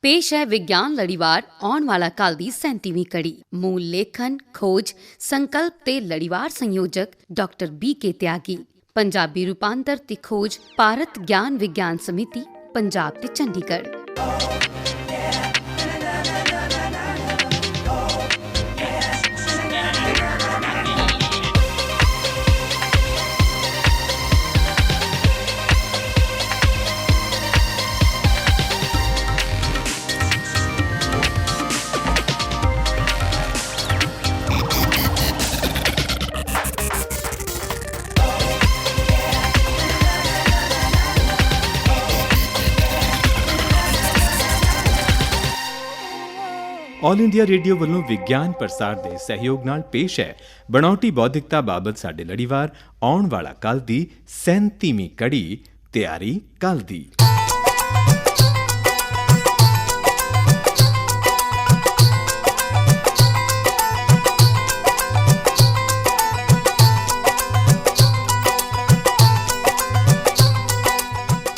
पेश है विज्ञान लड़ीवार आउण वाला काल दी 37वीं कड़ी। मूल लेखन खोज संकल्प ते लड़ीवार संयोजक डॉक्टर BK त्यागी। पंजाबी रूपांतर ते खोज भारत ज्ञान विज्ञान समिति पंजाब ते चंडीगढ़। ਆਲ ਇੰਡੀਆ ਰੇਡੀਓ ਵੱਲੋਂ ਵਿਗਿਆਨ ਪ੍ਰਸਾਰ ਦੇ ਸਹਿਯੋਗ ਨਾਲ ਪੇਸ਼ ਹੈ ਬਣਾਉਟੀ ਬੌਧਿਕਤਾ ਬਾਬਤ ਸਾਡੇ ਲੜੀਵਾਰ ਆਉਣ ਵਾਲਾ ਕੱਲ ਦੀ 37ਵੀਂ ਕੜੀ ਤਿਆਰੀ ਕੱਲ ਦੀ।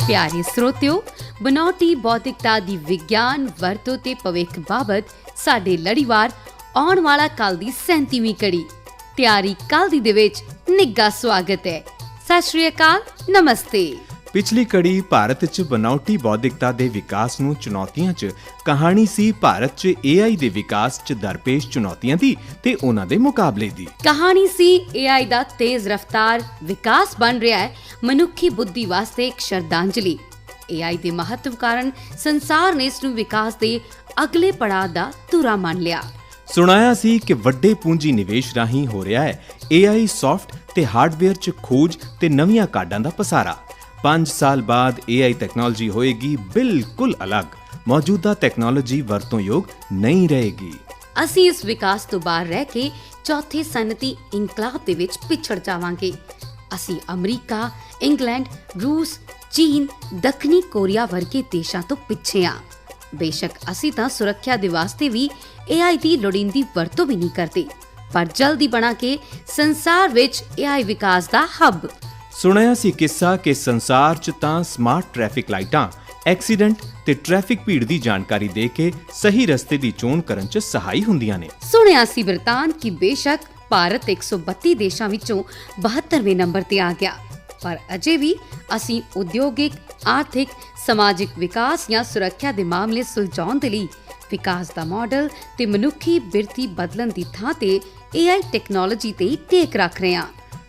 प्यारे श्रोतियो, बनावटी बौद्धिकता दी विज्ञान वरतों ते भविख बाबत साडे लड़ीवार आउण वाला कल दी 37वीं कड़ी ਤਿਆਰੀ ਕੱਲ ਦੀ ਦੇ ਵਿੱਚ ਨਿੱਘਾ ਸਵਾਗਤ ਹੈ। ਸਤਿ ਸ਼੍ਰੀ ਅਕਾਲ, ਨਮਸਤੇ। ਪਿਛਲੀ ਕੜੀ ਭਾਰਤ 'ਚ ਬਣਾਉਟੀ ਬੌਧਿਕਤਾ ਦੇ ਵਿਕਾਸ ਨੂੰ ਚੁਣੌਤੀਆਂ 'ਚ ਕਹਾਣੀ ਸੀ ਭਾਰਤ 'ਚ AI ਦੇ ਵਿਕਾਸ 'ਚ ਦਰਪੇਸ਼ ਚੁਣੌਤੀਆਂ ਦੀ ਤੇ ਉਹਨਾਂ ਦੇ ਮੁਕਾਬਲੇ ਦੀ। ਕਹਾਣੀ ਸੀ AI ਦਾ ਤੇਜ਼ ਰਫ਼ਤਾਰ ਵਿਕਾਸ ਬਣ ਰਿਹਾ ਹੈ ਮਨੁੱਖੀ ਬੁੱਧੀ ਵਾਸਤੇ ਇੱਕ ਸ਼ਰਧਾਂਜਲੀ। AI ਦੇ ਮਹੱਤਵ ਕਾਰਨ ਸੰਸਾਰ ਨੇ ਇਸ ਨੂੰ ਵਿਕਾਸ ਦੇ ਅਗਲੇ ਪੜਾਅ ਦਾ ਧੁਰਾ ਮੰਨ ਲਿਆ। ਸੁਣਾਇਆ ਸੀ ਕਿ ਵੱਡੇ ਪੂੰਜੀ ਨਿਵੇਸ਼ ਰਾਹੀਂ ਹੋ ਰਿਹਾ ਹੈ AI ਸੌਫਟ ਤੇ ਹਾਰਡਵੇਅਰ 'ਚ ਖੋਜ ਤੇ ਨਵੀਆਂ ਕਾਢਾਂ ਦਾ ਪਸਾਰਾ। 5 ਸਾਲ ਬਾਅਦ AI ਟੈਕਨੋਲੋਜੀ ਹੋਏਗੀ ਬਿਲਕੁਲ ਅਲੱਗ। ਮੌਜੂਦਾ ਟੈਕਨੋਲੋਜੀ ਵਰਤੋਂਯੋਗ ਨਹੀਂ ਰਹੇਗੀ। ਅਸੀਂ ਇਸ ਵਿਕਾਸ ਤੋਂ ਬਾਹਰ ਰਹਿ ਕੇ ਚੌਥੇ ਸਨਅਤੀ ਇਨਕਲਾਬ ਦੇ ਵਿੱਚ ਪਿਛੜ ਜਾਵਾਂਗੇ। ਅਸੀਂ ਅਮਰੀਕਾ, ਇੰਗਲੈਂਡ, ਰੂਸ, ਚੀਨ, ਦੱਖਣੀ ਕੋਰੀਆ ਵਰਗੇ ਦੇਸ਼ਾਂ ਤੋਂ ਪਿੱਛੇ ਹਾਂ। ਬੇਸ਼ੱਕ ਅਸੀਂ ਤਾਂ ਸੁਰੱਖਿਆ ਦੇ ਵਾਸਤੇ ਵੀ AI ਦੀ ਲੋੜੀਂਦੀ ਵਰਤੋਂ ਵੀ ਨਹੀਂ ਕਰਦੇ, ਪਰ ਜਲਦੀ ਬਣਾ ਕੇ ਸੰਸਾਰ ਵਿੱਚ AI ਵਿਕਾਸ ਦਾ ਹੱਬ। ਸੁਣਿਆ ਸੀ ਕਿੱਸਾ ਕਿ ਸੰਸਾਰ 'ਚ ਤਾਂ ਸਮਾਰਟ ਟ੍ਰੈਫਿਕ ਲਾਈਟਾਂ ਐਕਸੀਡੈਂਟ ਤੇ ਟ੍ਰੈਫਿਕ ਭੀੜ ਦੀ ਜਾਣਕਾਰੀ ਦੇ ਕੇ ਸਹੀ ਰਸਤੇ ਦੀ ਚੋਣ ਕਰਨ 'ਚ ਸਹਾਈ ਹੁੰਦੀਆਂ ਨੇ। ਸੁਣਿਆ ਸੀ ਬ੍ਰਿਟਾਨ ਕਿ ਬੇਸ਼ੱਕ ਭਾਰਤ 132 ਦੇਸ਼ਾਂ ਵਿੱਚੋਂ 72ਵੇਂ ਨੰਬਰ ਤੇ ਆ ਗਿਆ, ਪਰ ਅਜੇ ਵੀ ਅਸੀਂ ਉਦਯੋਗਿਕ, ਆਰਥਿਕ, ਸਮਾਜਿਕ ਵਿਕਾਸ ਜਾਂ ਸੁਰੱਖਿਆ ਦੇ ਮਾਮਲੇ ਸੁਲਝਾਉਣ ਦੇ ਲਈ ਵਿਕਾਸ ਦਾ ਮਾਡਲ ਤੇ ਮਨੁੱਖੀ ਬਿਰਤੀ ਬਦਲਣ ਦੀ ਥਾਂ ਤੇ AI ਟੈਕਨੋਲੋਜੀ ਤੇ ਟੇਕ ਰੱਖ ਰਹੇ ਹਾਂ।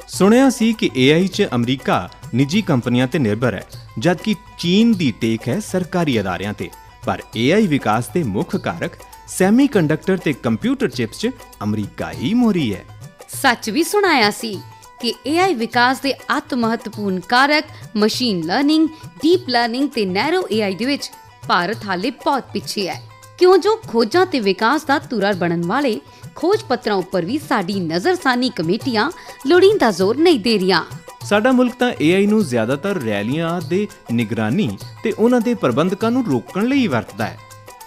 ਸੁਣਿਆ ਸੀ ਕਿ AI 'ਚ ਅਮਰੀਕਾ ਨਿੱਜੀ ਕੰਪਨੀਆਂ ਤੇ ਨਿਰਭਰ ਹੈ, ਜਦਕਿ ਚੀਨ ਦੀ ਟੇਕ ਹੈ ਸਰਕਾਰੀ ਅਦਾਰਿਆਂ ਤੇ। ਪਰ AI ਵਿਕਾਸ ਦੇ ਮੁੱਖ ਕਾਰਕ ਸੈਮੀਕੰਡਕਟਰ ਤੇ ਕੰਪਿਊਟਰ ਚਿਪਸ 'ਚ ਅਮਰੀਕਾ ਹੀ ਮੋਹਰੀ ਹੈ। ਸੱਚ ਵੀ ਸੁਣਾਇਆ ਸੀ ਕਿ AI ਵਿਕਾਸ ਦੇ ਅਤ ਮਹੱਤਵਪੂਰਨ ਕਾਰਕ ਮਸ਼ੀਨ ਲਰਨਿੰਗ, ਡੀਪ ਲਰਨਿੰਗ ਤੇ ਨੈਰੋ AI ਦੇ ਵਿੱਚ ਭਾਰਤ ਹਾਲੇ ਬਹੁਤ ਪਿੱਛੇ ਹੈ, ਕਿਉਂ ਜੋ ਖੋਜਾਂ ਤੇ ਵਿਕਾਸ ਦਾ ਧੁਰਾ ਬਣਨ ਵਾਲੇ ਖੋਜ ਪੱਤਰਾਂ ਉੱਪਰ ਵੀ ਸਾਡੀ ਨਜ਼ਰਸਾਨੀ ਕਮੇਟੀਆਂ ਲੋੜੀਂਦਾ ਜ਼ੋਰ ਨਹੀਂ ਦੇ ਰਹੀਆਂ। ਸਾਡਾ ਮੁਲਕ ਤਾਂ AI ਨੂੰ ਜ਼ਿਆਦਾਤਰ ਰੈਲੀਆਂ ਦੇ ਨਿਗਰਾਨੀ ਤੇ ਉਹਨਾਂ ਦੇ ਪ੍ਰਬੰਧਕਾਂ ਨੂੰ ਰੋਕਣ ਲਈ ਵਰਤਦਾ ਹੈ।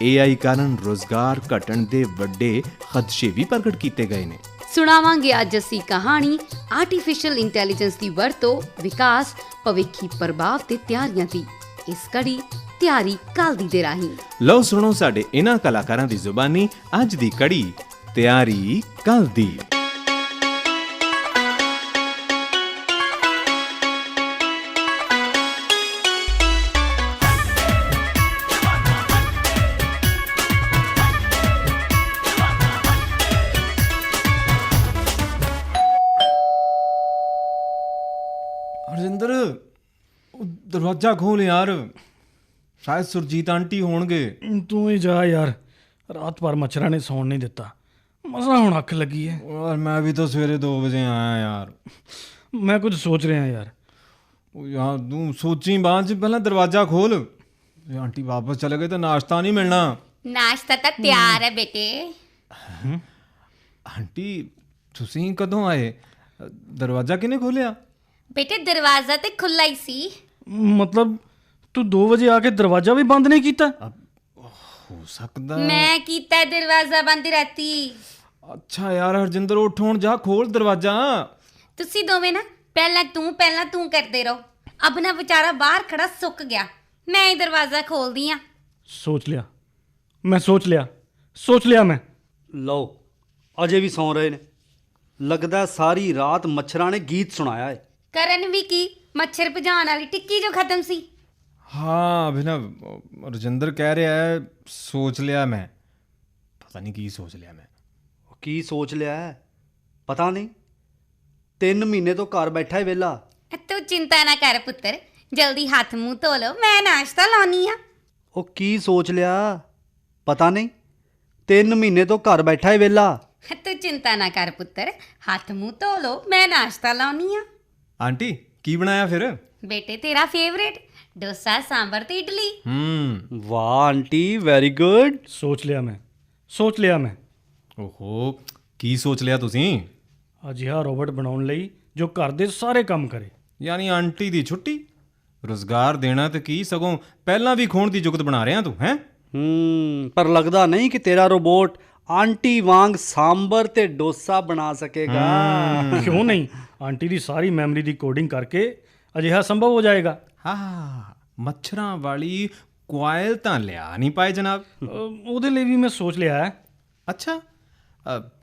AI ਕਾਰਨ ਰੋਜ਼ਗਾਰ ਘਟਣ ਦੇ ਵੱਡੇ ਖਦਸ਼ੇ ਵੀ ਪ੍ਰਗਟ ਕੀਤੇ ਗਏ ਨੇ। ਸੁਣਾਵਾਂਗੇ ਅੱਜ ਅਸੀਂ ਕਹਾਣੀ ਆਰਟੀਫੀਸ਼ੀਅਲ ਇੰਟੈਲੀਜੈਂਸ ਦੀ ਵਰਤੋਂ, ਵਿਕਾਸ, ਭਵਿੱਖੀ ਪ੍ਰਭਾਵ ਤੇ ਤਿਆਰੀਆਂ ਦੀ। ਇਸ ਕੜੀ ਤਿਆਰੀ ਕੱਲ ਦੀ ਦੇ ਰਾਹੀਂ ਲਓ ਸੁਣੋ ਸਾਡੇ ਇਹਨਾਂ ਕਲਾਕਾਰਾਂ ਦੀ ਜ਼ੁਬਾਨੀ ਅੱਜ ਦੀ ਕੜੀ ਤਿਆਰੀ ਕੱਲ ਦੀ। ਹਰਜਿੰਦਰ, ਦਰਵਾਜ਼ਾ ਖੋਲ ਯਾਰ, ਸ਼ਾਇਦ ਸੁਰਜੀਤ ਆਂਟੀ ਹੋਣਗੇ। ਤੂੰ ਹੀ ਜਾ ਯਾਰ, ਰਾਤ ਭਰ ਮੱਛਰਾਂ ਨੇ ਸੌਣ ਨਹੀਂ ਦਿੱਤਾ। ਮਸਾਂ ਹੁਣ ਅੱਖ ਲੱਗੀ ਹੈ। ਯਾਰ ਮੈਂ ਵੀ ਤਾਂ ਸਵੇਰੇ 2 ਵਜੇ ਆਇਆ ਯਾਰ। ਮੈਂ ਕੁਝ ਸੋਚ ਰਿਹਾ ਯਾਰ। ਯਾਰ ਤੂੰ ਸੋਚੀ ਬਾਅਦ 'ਚ, ਪਹਿਲਾਂ ਦਰਵਾਜ਼ਾ ਖੋਲ। ਆਂਟੀ ਵਾਪਸ ਚਲੇ ਗਏ ਤਾਂ ਨਾਸ਼ਤਾ ਨਹੀਂ ਮਿਲਣਾ। ਨਾਸ਼ਤਾ ਤਾਂ ਤਿਆਰ ਹੈ ਬੇਟੇ। ਆਂਟੀ ਤੁਸੀਂ ਕਦੋਂ ਆਏ? ਦਰਵਾਜ਼ਾ ਕਿਹਨੇ ਖੋਲਿਆ? ਬੇਟੇ ਦਰਵਾਜ਼ਾ ਤੇ ਖੁੱਲਾ ਹੀ ਸੀ। ਮਤਲਬ ਤੂੰ 2 ਵਜੇ ਆ ਕੇ ਦਰਵਾਜ਼ਾ ਵੀ ਬੰਦ ਨਹੀਂ ਕੀਤਾ? ਹੋ ਸਕਦਾ ਮੈਂ ਕੀਤਾ ਦਰਵਾਜ਼ਾ ਬੰਦ ਰਾਤੀ। ਅੱਛਾ ਯਾਰ ਹਰਜਿੰਦਰ, ਉੱਠ ਹੁਣ, ਜਾ ਖੋਲ ਦਰਵਾਜ਼ਾ। ਤੁਸੀਂ ਦੋਵੇਂ ਨਾ ਪਹਿਲਾਂ ਤੂੰ ਕਰਦੇ ਰਹੋ। ਅਬ ਨਾ ਵਿਚਾਰਾ ਬਾਹਰ ਖੜਾ ਸੁੱਕ ਗਿਆ, ਮੈਂ ਹੀ ਦਰਵਾਜ਼ਾ ਖੋਲਦੀ ਆ। ਸੋਚ ਲਿਆ, ਮੈਂ ਸੋਚ ਲਿਆ ਮੈਂ। ਲਓ ਅਜੇ ਵੀ ਸੌਂ ਰਹੇ ਨੇ। ਲੱਗਦਾ ਸਾਰੀ ਰਾਤ ਮੱਛਰਾਂ ਨੇ ਗੀਤ ਸੁਣਾਇਆ ਹੈ। ਕਰਨ ਵੀ ਕੀ, ਮੱਛਰ ਭਜਾਉਣ ਵਾਲੀ ਟਿੱਕੀ ਜੋ ਖਤਮ ਸੀ। ਹਾਂ ਅਭਿਨਵ, ਰਜਿੰਦਰ ਕਹਿ ਰਿਹਾ ਹੈ ਸੋਚ ਲਿਆ ਮੈਂ। ਪਤਾ ਨਹੀਂ ਕੀ ਸੋਚ ਲਿਆ ਮੈਂ। ਕੀ ਸੋਚ ਲਿਆ ਹੈ? ਪਤਾ ਨਹੀਂ। 3 ਮਹੀਨੇ ਤੋਂ ਘਰ ਬੈਠਾ ਹੈ ਵਿਹਲਾ। ਤੂੰ ਚਿੰਤਾ ਨਾ ਕਰ ਪੁੱਤਰ, ਜਲਦੀ ਹੱਥ ਮੂੰਹ ਧੋ ਲਓ, ਮੈਂ ਨਾਸ਼ਤਾ ਲਾਉਣੀ ਆ। ਉਹ ਕੀ ਸੋਚ ਲਿਆ? ਪਤਾ ਨਹੀਂ। 3 ਮਹੀਨੇ ਤੋਂ ਘਰ ਬੈਠਾ ਹੈ ਵਿਹਲਾ। ਤੂੰ ਚਿੰਤਾ ਨਾ ਕਰ ਪੁੱਤਰ, ਹੱਥ ਮੂੰਹ ਧੋ ਲਓ, ਮੈਂ ਨਾਸ਼ਤਾ ਲਾਉਣੀ ਆ। ਆਂਟੀ ਕੀ ਬਣਾਇਆ ਫਿਰ? ਬੇਟੇ ਤੇਰਾ ਫੇਵਰੇਟ ਡੋਸਾ, ਸਾਂਬਰ ਤੇ ਇਡਲੀ। ਵਾਹ ਆਂਟੀ, ਵੈਰੀ ਗੁੱਡ। ਸੋਚ ਲਿਆ ਮੈਂ। ਓਹੋ, ਕੀ ਸੋਚ ਲਿਆ ਤੁਸੀਂ? ਅਜਿਹਾ ਰੋਬੋਟ ਬਣਾਉਣ ਲਈ ਜੋ ਘਰ ਦੇ ਸਾਰੇ ਕੰਮ ਕਰੇ। ਯਾਨੀ ਆਂਟੀ ਦੀ ਛੁੱਟੀ? ਰੁਜ਼ਗਾਰ ਦੇਣਾ ਤੇ ਕੀ, ਸਗੋਂ ਪਹਿਲਾਂ ਵੀ ਖੋਣ ਦੀ ਜੁਗਤ ਬਣਾ ਰਿਹਾ ਤੂੰ ਹੈ। ਪਰ ਲੱਗਦਾ ਨਹੀਂ ਕਿ ਤੇਰਾ ਰੋਬੋਟ ਆਂਟੀ ਵਾਂਗ ਸਾਂਬਰ ਤੇ ਡੋਸਾ ਬਣਾ ਸਕੇਗਾ। ਕਿਉਂ ਨਹੀਂ, ਆਂਟੀ ਦੀ ਸਾਰੀ ਮੈਮਰੀ ਦੀ ਕੋਡਿੰਗ ਕਰਕੇ ਅਜਿਹਾ ਸੰਭਵ ਹੋ ਜਾਏਗਾ। ਹਾਂ, ਮੱਛਰਾਂ ਵਾਲੀ ਕੁਆਇਲ ਤਾਂ ਲਿਆ ਨਹੀਂ ਪਾਏ ਜਨਾਬ। ਉਹਦੇ ਲਈ ਵੀ ਮੈਂ ਸੋਚ ਲਿਆ ਹੈ। ਅੱਛਾ,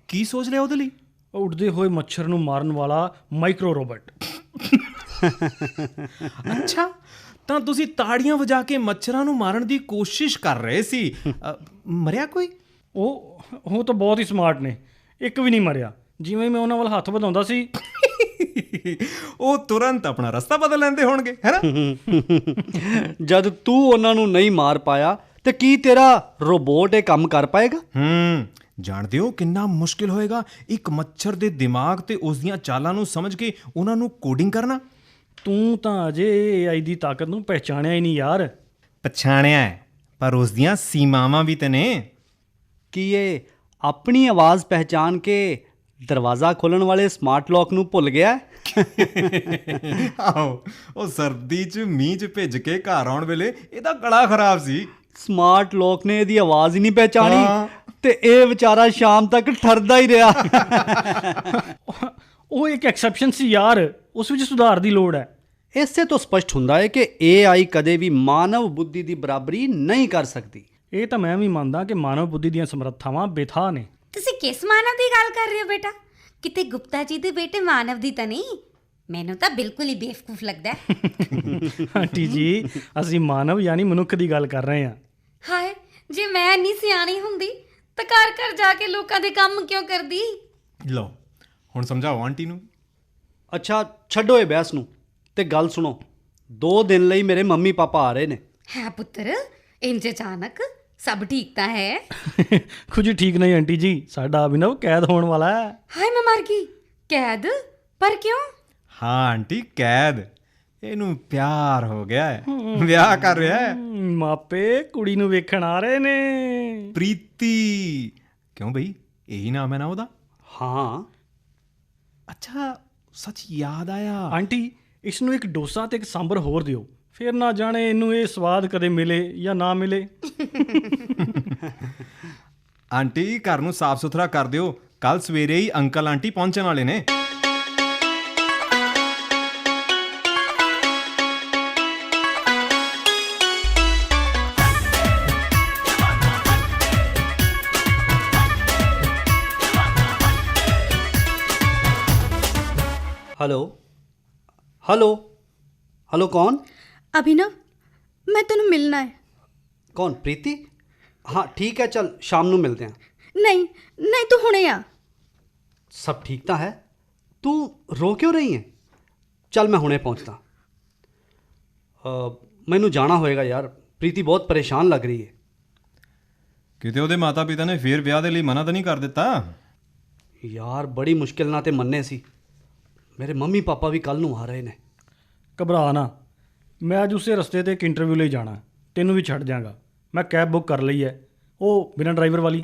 ਕੀ ਸੋਚ ਲਿਆ ਉਹਦੇ ਲਈ? ਉੱਡਦੇ ਹੋਏ ਮੱਛਰ ਨੂੰ ਮਾਰਨ ਵਾਲਾ ਮਾਈਕਰੋ ਰੋਬੋਟ। ਅੱਛਾ, ਤਾਂ ਤੁਸੀਂ ਤਾੜੀਆਂ ਵਜਾ ਕੇ ਮੱਛਰਾਂ ਨੂੰ ਮਾਰਨ ਦੀ ਕੋਸ਼ਿਸ਼ ਕਰ ਰਹੇ ਸੀ। ਮਰਿਆ ਕੋਈ? ਉਹ ਤਾਂ ਬਹੁਤ ਹੀ ਸਮਾਰਟ ਨੇ, ਇੱਕ ਵੀ ਨਹੀਂ ਮਰਿਆ। ਜਿਵੇਂ ਮੈਂ ਉਹਨਾਂ ਵੱਲ ਹੱਥ ਵਧਾਉਂਦਾ ਸੀ ਉਹ ਤੁਰੰਤ ਆਪਣਾ ਰਸਤਾ ਬਦਲ ਲੈਂਦੇ ਹੋਣਗੇ, ਹੈ ਨਾ? ਜਦ ਤੂੰ ਉਹਨਾਂ ਨੂੰ ਨਹੀਂ ਮਾਰ ਪਾਇਆ ਤੇ ਕੀ ਤੇਰਾ ਰੋਬੋਟ ਇਹ ਕੰਮ ਕਰ ਪਾਏਗਾ? ਜਾਣਦੇ ਹੋ ਕਿੰਨਾ ਮੁਸ਼ਕਿਲ ਹੋਏਗਾ ਇੱਕ ਮੱਛਰ ਦੇ ਦਿਮਾਗ ਤੇ ਉਸ ਦੀਆਂ ਚਾਲਾਂ ਨੂੰ ਸਮਝ ਕੇ ਉਹਨਾਂ ਨੂੰ ਕੋਡਿੰਗ ਕਰਨਾ। ਤੂੰ ਤਾਂ ਅਜੇ AI ਦੀ ਤਾਕਤ ਨੂੰ ਪਹਿਚਾਣਿਆ ਹੀ ਨਹੀਂ ਯਾਰ। ਪਛਾਣਿਆ ਹੈ, ਪਰ ਉਸ ਦੀਆਂ ਸੀਮਾਵਾਂ ਵੀ ਤੇ ਨੇ। ਕੀ ਇਹ ਆਪਣੀ ਆਵਾਜ਼ ਪਹਿਚਾਨ ਕੇ ਦਰਵਾਜ਼ਾ ਖੋਲਣ ਵਾਲੇ ਸਮਾਰਟ ਲੌਕ ਨੂੰ ਭੁੱਲ ਗਿਆ? ਆਹੋ, ਉਹ ਸਰਦੀ 'ਚ ਮੀਂਹ 'ਚ ਭਿੱਜ ਕੇ ਘਰ ਆਉਣ ਵੇਲੇ ਇਹਦਾ ਗਲਾ ਖਰਾਬ ਸੀ। ਸਮਾਰਟ ਲੌਕ ਨੇ ਇਹਦੀ ਆਵਾਜ਼ ਹੀ ਨਹੀਂ ਪਹਿਚਾਣੀ ਤੇ ਇਹ ਵਿਚਾਰਾ ਸ਼ਾਮ ਤੱਕ ਠਰਦਾ ਹੀ ਰਿਹਾ। ਉਹ ਇੱਕ ਐਕਸੈਪਸ਼ਨ ਸੀ ਯਾਰ, ਉਸ ਵਿੱਚ ਸੁਧਾਰ ਦੀ ਲੋੜ ਹੈ। ਇਸੇ ਤੋਂ ਸਪਸ਼ਟ ਹੁੰਦਾ ਹੈ ਕਿ AI ਕਦੇ ਵੀ ਮਾਨਵ ਬੁੱਧੀ ਦੀ ਬਰਾਬਰੀ ਨਹੀਂ ਕਰ ਸਕਦੀ। ਇਹ ਤਾਂ ਮੈਂ ਵੀ ਮੰਨਦਾ ਕਿ ਮਾਨਵ ਬੁੱਧੀ ਦੀਆਂ ਸਮਰੱਥਾਵਾਂ ਬੇਥਾਹ ਨੇ। ਤੁਸੀਂ ਕਿਸ ਮਾਨਵ ਦੀ ਗੱਲ ਕਰ ਰਹੇ ਹੋ ਬੇਟਾ? ਕਿਤੇ ਗੁਪਤਾ ਜੀ ਦੇ ਬੇਟੇ ਮਾਨਵ ਦੀ ਤਾਂ ਨਹੀਂ? ਮੈਨੂੰ ਤਾਂ ਬਿਲਕੁਲ ਹੀ ਬੇਵਕੂਫ ਲੱਗਦਾ ਹੈ। ਆਂਟੀ ਜੀ, ਅਸੀਂ ਮਾਨਵ ਯਾਨੀ ਮਨੁੱਖ ਦੀ ਗੱਲ ਕਰ ਰਹੇ ਹਾਂ। ਹਾਏ, ਜੇ ਮੈਂ ਇੰਨੀ ਸਿਆਣੀ ਹੁੰਦੀ ਤਾਂ ਘਰ ਘਰ ਜਾ ਕੇ ਲੋਕਾਂ ਦੇ ਕੰਮ ਕਿਉਂ ਕਰਦੀ? ਲਓ, ਹੁਣ ਸਮਝਾਓ ਆਂਟੀ ਨੂੰ। ਅੱਛਾ ਛੱਡੋ ਇਹ ਬਹਿਸ ਨੂੰ ਤੇ ਗੱਲ ਸੁਣੋ। 2 ਦਿਨ ਲਈ ਮੇਰੇ ਮੰਮੀ ਪਾਪਾ ਆ ਰਹੇ ਨੇ। ਹੈ ਪੁੱਤਰ, ਇੰਜ ਅਚਾਨਕ? ਸਭ ਠੀਕ ਤਾਂ ਹੈ? ਕੁਝ ਠੀਕ ਨਹੀਂ ਆਂਟੀ ਜੀ, ਸਾਡਾ ਅਭਿਨਵ ਕੈਦ ਹੋਣ ਵਾਲਾ ਹੈ। ਹਾਏ ਮੈਂ ਮਰ ਗਈ। ਕੈਦ? ਪਰ ਕਿਉਂ? ਹਾਂ ਆਂਟੀ, ਕੈਦ। ਇਹਨੂੰ ਪਿਆਰ ਹੋ ਗਿਆ ਹੈ, ਵਿਆਹ ਕਰ ਰਿਹਾ ਹੈ। ਮਾਪੇ ਕੁੜੀ ਨੂੰ ਵੇਖਣ ਆ ਰਹੇ ਨੇ। ਪ੍ਰੀਤੀ। ਕਿਉਂ ਬਈ, ਇਹੀ ਨਾਮ ਹੈ ਨਾ ਉਹਦਾ? ਹਾਂ। ਅੱਛਾ, ਸੱਚ ਯਾਦ ਆਇਆ। ਆਂਟੀ, ਇਸ ਨੂੰ ਇੱਕ ਡੋਸਾ ਤੇ ਇੱਕ ਸਾਂਬਰ ਹੋਰ ਦਿਓ, ਫਿਰ ਨਾ ਜਾਣੇ ਇਹਨੂੰ ਇਹ ਸਵਾਦ ਕਦੇ ਮਿਲੇ ਜਾਂ ਨਾ ਮਿਲੇ। ਆਂਟੀ, ਘਰ ਨੂੰ ਸਾਫ਼ ਸੁਥਰਾ ਕਰ ਦਿਓ, ਕੱਲ ਸਵੇਰੇ ਹੀ ਅੰਕਲ ਆਂਟੀ ਪਹੁੰਚਣ ਵਾਲੇ ਨੇ। हेलो हेलो हेलो, कौन? अभिनव, मैं तेन मिलना है। कौन? प्रीति? हाँ ठीक है, चल शाम ਨੂੰ ਮਿਲਦੇ ਹਾਂ। नहीं नहीं, तू हुणे आ। सब ठीक ਤਾਂ है? तू रो क्यों रही है? चल मैं ਹੁਣੇ ਪਹੁੰਚਦਾ। ਮੈਨੂੰ ਜਾਣਾ ਹੋਏਗਾ ਯਾਰ, ਪ੍ਰੀਤੀ ਬਹੁਤ ਪਰੇਸ਼ਾਨ ਲੱਗ ਰਹੀ ਹੈ। ਕਿਤੇ ਉਹਦੇ ਮਾਤਾ ਪਿਤਾ ਨੇ ਫੇਰ ਵਿਆਹ ਦੇ ਲਈ ਮਨਾ ਤਾਂ ਨਹੀਂ ਕਰ ਦਿੱਤਾ? ਯਾਰ ਬੜੀ ਮੁਸ਼ਕਿਲ ਨਾਲ ਤੇ ਮੰਨੇ ਸੀ। ਮੇਰੇ ਮੰਮੀ ਪਾਪਾ ਵੀ ਕੱਲ ਨੂੰ ਆ ਰਹੇ ਨੇ। ਘਬਰਾ ਨਾ, ਮੈਂ ਅੱਜ ਉਸੇ ਰਸਤੇ ਤੇ ਇੱਕ ਇੰਟਰਵਿਊ ਲਈ ਜਾਣਾ, ਤੈਨੂੰ ਵੀ ਛੱਡ ਜਾਵਾਂਗਾ। ਮੈਂ ਕੈਬ ਬੁੱਕ ਕਰ ਲਈ ਹੈ, ਉਹ ਬਿਨਾਂ ਡਰਾਈਵਰ ਵਾਲੀ।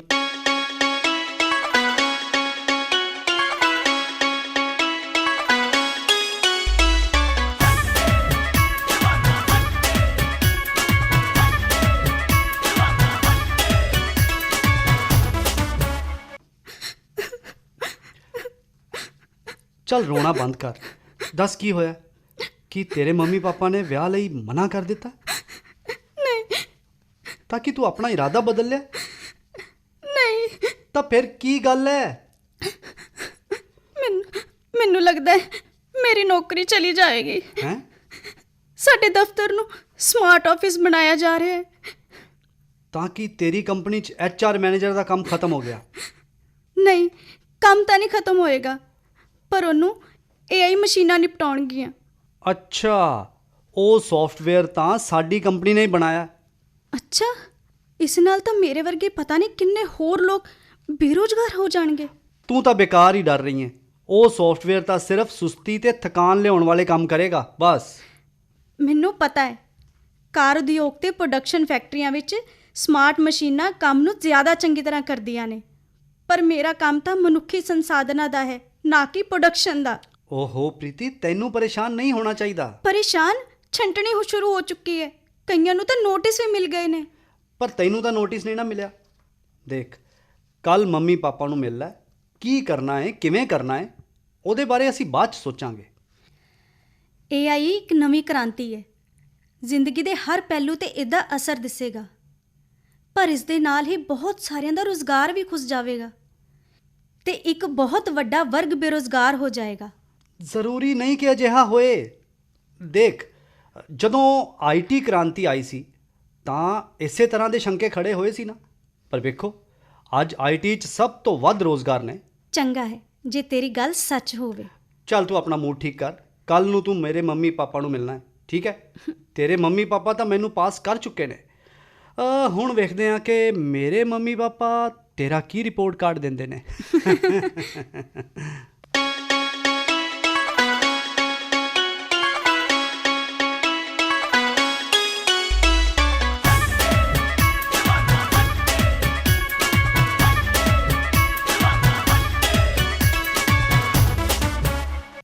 ਚੱਲ ਰੋਣਾ ਬੰਦ ਕਰ। ਦੱਸ ਕੀ ਹੋਇਆ? ਕੀ ਤੇਰੇ ਮੰਮੀ ਪਾਪਾ ਨੇ ਵਿਆਹ ਲਈ ਮਨਾ ਕਰ ਦਿੱਤਾ? नहीं ਤਾਂ ਕਿ ਤੂੰ ਆਪਣਾ ਇਰਾਦਾ ਬਦਲ ਲਿਆ? ਨਹੀਂ, ਤਾਂ ਫਿਰ ਕੀ ਗੱਲ ਹੈ? ਮੈਨੂੰ ਲੱਗਦਾ ਹੈ ਮੇਰੀ ਨੌਕਰੀ ਚਲੀ ਜਾਏਗੀ। ਹੈਂ? ਸਾਡੇ ਦਫ਼ਤਰ ਨੂੰ ਸਮਾਰਟ ਆਫਿਸ ਬਣਾਇਆ ਜਾ ਰਿਹਾ ਹੈ। ਤਾਂ ਕਿ ਤੇਰੀ ਕੰਪਨੀ 'ਚ HR ਮੈਨੇਜਰ ਦਾ ਕੰਮ ਖਤਮ ਹੋ ਗਿਆ? ਨਹੀਂ, ਕੰਮ ਤਾਂ ਨਹੀਂ ਖਤਮ ਹੋਏਗਾ, ਪਰ ਉਹਨੂੰ AI ਮਸ਼ੀਨਾਂ ਨਿਪਟਾਉਣਗੀਆਂ। ਅੱਛਾ, ਉਹ ਸੌਫਟਵੇਅਰ ਤਾਂ ਸਾਡੀ ਕੰਪਨੀ ਨੇ ਹੀ ਬਣਾਇਆ। ਅੱਛਾ, ਇਸ ਨਾਲ ਤਾਂ ਮੇਰੇ ਵਰਗੇ ਪਤਾ ਨਹੀਂ ਕਿੰਨੇ ਹੋਰ ਲੋਕ ਬੇਰੁਜ਼ਗਾਰ ਹੋ ਜਾਣਗੇ। ਤੂੰ ਤਾਂ ਬੇਕਾਰ ਹੀ ਡਰ ਰਹੀ ਹੈ। ਉਹ ਸੌਫਟਵੇਅਰ ਤਾਂ ਸਿਰਫ ਸੁਸਤੀ ਤੇ ਥਕਾਨ ਲਿਆਉਣ ਵਾਲੇ ਕੰਮ ਕਰੇਗਾ, ਬਸ। ਮੈਨੂੰ ਪਤਾ ਹੈ, ਕਾਰ ਉਦਯੋਗ ਤੇ ਪ੍ਰੋਡਕਸ਼ਨ ਫੈਕਟਰੀਆਂ ਵਿੱਚ ਸਮਾਰਟ ਮਸ਼ੀਨਾਂ ਕੰਮ ਨੂੰ ਜ਼ਿਆਦਾ ਚੰਗੀ ਤਰ੍ਹਾਂ ਕਰਦੀਆਂ ਨੇ, ਪਰ ਮੇਰਾ ਕੰਮ ਤਾਂ ਮਨੁੱਖੀ ਸੰਸਾਧਨਾਂ ਦਾ ਹੈ, ਨਾ ਕਿ ਪ੍ਰੋਡਕਸ਼ਨ ਦਾ। ਓਹੋ ਪ੍ਰੀਤੀ, ਤੈਨੂੰ ਪਰੇਸ਼ਾਨ ਨਹੀਂ ਹੋਣਾ ਚਾਹੀਦਾ। ਪਰੇਸ਼ਾਨ ਛੰਟਣੀ ਸ਼ੁਰੂ ਹੋ ਚੁੱਕੀ ਹੈ। ਕਈਆਂ ਨੂੰ ਤਾਂ ਨੋਟਿਸ ਵੀ ਮਿਲ ਗਏ ਨੇ। ਪਰ ਤੈਨੂੰ ਤਾਂ ਨੋਟਿਸ ਨਹੀਂ ਨਾ ਮਿਲਿਆ। ਦੇਖ, ਕੱਲ ਮੰਮੀ ਪਾਪਾ ਨੂੰ ਮਿਲ ਲੈ, ਕੀ ਕਰਨਾ ਹੈ, ਕਿਵੇਂ ਕਰਨਾ ਹੈ, ਉਹਦੇ ਬਾਰੇ ਅਸੀਂ ਬਾਅਦ 'ਚ ਸੋਚਾਂਗੇ। AI ਇੱਕ ਨਵੀਂ ਕ੍ਰਾਂਤੀ ਹੈ। ਜ਼ਿੰਦਗੀ ਦੇ ਹਰ ਪਹਿਲੂ ਤੇ ਇਹਦਾ ਅਸਰ ਦਿਸੇਗਾ, ਪਰ ਇਸ ਦੇ ਨਾਲ ਹੀ ਬਹੁਤ ਸਾਰਿਆਂ ਦਾ ਰੁਜ਼ਗਾਰ ਵੀ ਖੁੱਸ ਜਾਵੇਗਾ ਤੇ ਇੱਕ ਬਹੁਤ ਵੱਡਾ ਵਰਗ ਬੇਰੁਜ਼ਗਾਰ ਹੋ ਜਾਏਗਾ। ਜ਼ਰੂਰੀ ਨਹੀਂ ਕਿ ਅਜਿਹਾ ਹੋਏ। ਦੇਖ, ਜਦੋਂ IT ਕ੍ਰਾਂਤੀ ਆਈ ਸੀ ਤਾਂ ਇਸੇ ਤਰ੍ਹਾਂ ਦੇ ਸ਼ੰਕੇ ਖੜੇ ਹੋਏ ਸੀ ਨਾ, ਪਰ ਵੇਖੋ ਅੱਜ IT 'ਚ ਸਭ ਤੋਂ ਵੱਧ ਰੋਜ਼ਗਾਰ ਨੇ। ਚੰਗਾ ਹੈ ਜੇ ਤੇਰੀ ਗੱਲ ਸੱਚ ਹੋਵੇ। ਚੱਲ ਤੂੰ ਆਪਣਾ ਮੂਡ ਠੀਕ ਕਰ, ਕੱਲ ਨੂੰ ਤੂੰ ਮੇਰੇ ਮੰਮੀ ਪਾਪਾ ਨੂੰ ਮਿਲਣਾ ਹੈ, ਠੀਕ ਹੈ? ਤੇਰੇ ਮੰਮੀ ਪਾਪਾ ਤਾਂ ਮੈਨੂੰ ਪਾਸ ਕਰ ਚੁੱਕੇ ਨੇ। ਹੁਣ ਵੇਖਦੇ ਹਾਂ ਕਿ ਮੇਰੇ ਮੰਮੀ ਪਾਪਾ ਤੇਰਾ ਕੀ ਰਿਪੋਰਟ ਕਾਰਡ ਦਿੰਦੇ ਨੇ।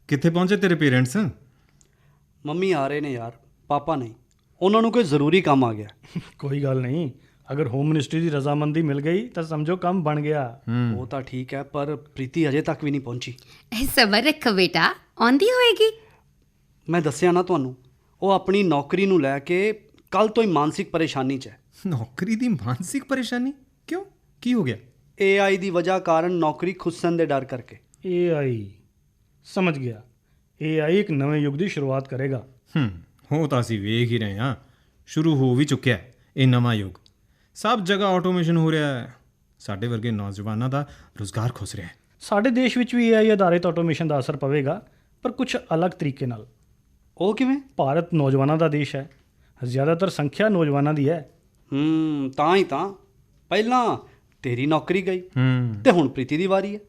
ਕਿੱਥੇ ਪਹੁੰਚੇ ਤੇਰੇ ਪੇਰੈਂਟਸ? ਮੰਮੀ ਆ ਰਹੇ ਨੇ ਯਾਰ, ਪਾਪਾ ਨਹੀਂ। ਉਹਨਾਂ ਨੂੰ ਕੋਈ ਜ਼ਰੂਰੀ ਕੰਮ ਆ ਗਿਆ। ਕੋਈ ਗੱਲ ਨਹੀਂ, ਅਗਰ ਹੋਮ ਮਿਨਿਸਟਰੀ ਦੀ ਰਜ਼ਾਮੰਦੀ ਮਿਲ ਗਈ ਤਾਂ ਸਮਝੋ ਕੰਮ ਬਣ ਗਿਆ। ਉਹ ਤਾਂ ਠੀਕ ਹੈ, ਪਰ ਪ੍ਰੀਤੀ ਅਜੇ ਤੱਕ ਵੀ ਨਹੀਂ ਪਹੁੰਚੀ। ਸਬਰ ਰੱਖੋ ਬੇਟਾ, ਆਉਂਦੀ ਹੋਏਗੀ। ਮੈਂ ਦੱਸਿਆ ਨਾ ਤੁਹਾਨੂੰ, ਉਹ ਆਪਣੀ ਨੌਕਰੀ ਨੂੰ ਲੈ ਕੇ ਕੱਲ ਤੋਂ ਹੀ ਮਾਨਸਿਕ ਪਰੇਸ਼ਾਨੀ 'ਚ ਹੈ। ਨੌਕਰੀ ਦੀ ਮਾਨਸਿਕ ਪਰੇਸ਼ਾਨੀ? ਕਿਉਂ, ਕੀ ਹੋ ਗਿਆ? AI ਦੀ ਵਜ੍ਹਾ ਕਾਰਨ ਨੌਕਰੀ ਖੁੱਸਣ ਦੇ ਡਰ ਕਰਕੇ। AI ਸਮਝ ਗਿਆ। AI ਇੱਕ ਨਵੇਂ ਯੁੱਗ ਦੀ ਸ਼ੁਰੂਆਤ ਕਰੇਗਾ। ਹੋ ਤਾਂ ਅਸੀਂ ਵੇਖ ਹੀ ਰਹੇ ਹਾਂ, ਸ਼ੁਰੂ ਹੋ ਵੀ ਚੁੱਕਿਆ ਹੈ ਇਹ ਨਵਾਂ ਯੁੱਗ। ਸਭ ਜਗ੍ਹਾ ਆਟੋਮੇਸ਼ਨ ਹੋ ਰਿਹਾ ਹੈ, ਸਾਡੇ ਵਰਗੇ ਨੌਜਵਾਨਾਂ ਦਾ ਰੁਜ਼ਗਾਰ ਖੁੱਸ ਰਿਹਾ ਹੈ। ਸਾਡੇ ਦੇਸ਼ ਵਿੱਚ ਵੀ AI ਆਧਾਰਿਤ ਆਟੋਮੇਸ਼ਨ ਦਾ ਅਸਰ ਪਵੇਗਾ, ਪਰ ਕੁਝ ਅਲੱਗ ਤਰੀਕੇ ਨਾਲ। ਉਹ ਕਿਵੇਂ? ਭਾਰਤ ਨੌਜਵਾਨਾਂ ਦਾ ਦੇਸ਼ ਹੈ, ਜ਼ਿਆਦਾਤਰ ਸੰਖਿਆ ਨੌਜਵਾਨਾਂ ਦੀ ਹੈ। ਤਾਂ ਹੀ ਤਾਂ ਪਹਿਲਾਂ ਤੇਰੀ ਨੌਕਰੀ ਗਈ ਤੇ ਹੁਣ ਪ੍ਰੀਤੀ ਦੀ ਵਾਰੀ ਹੈ।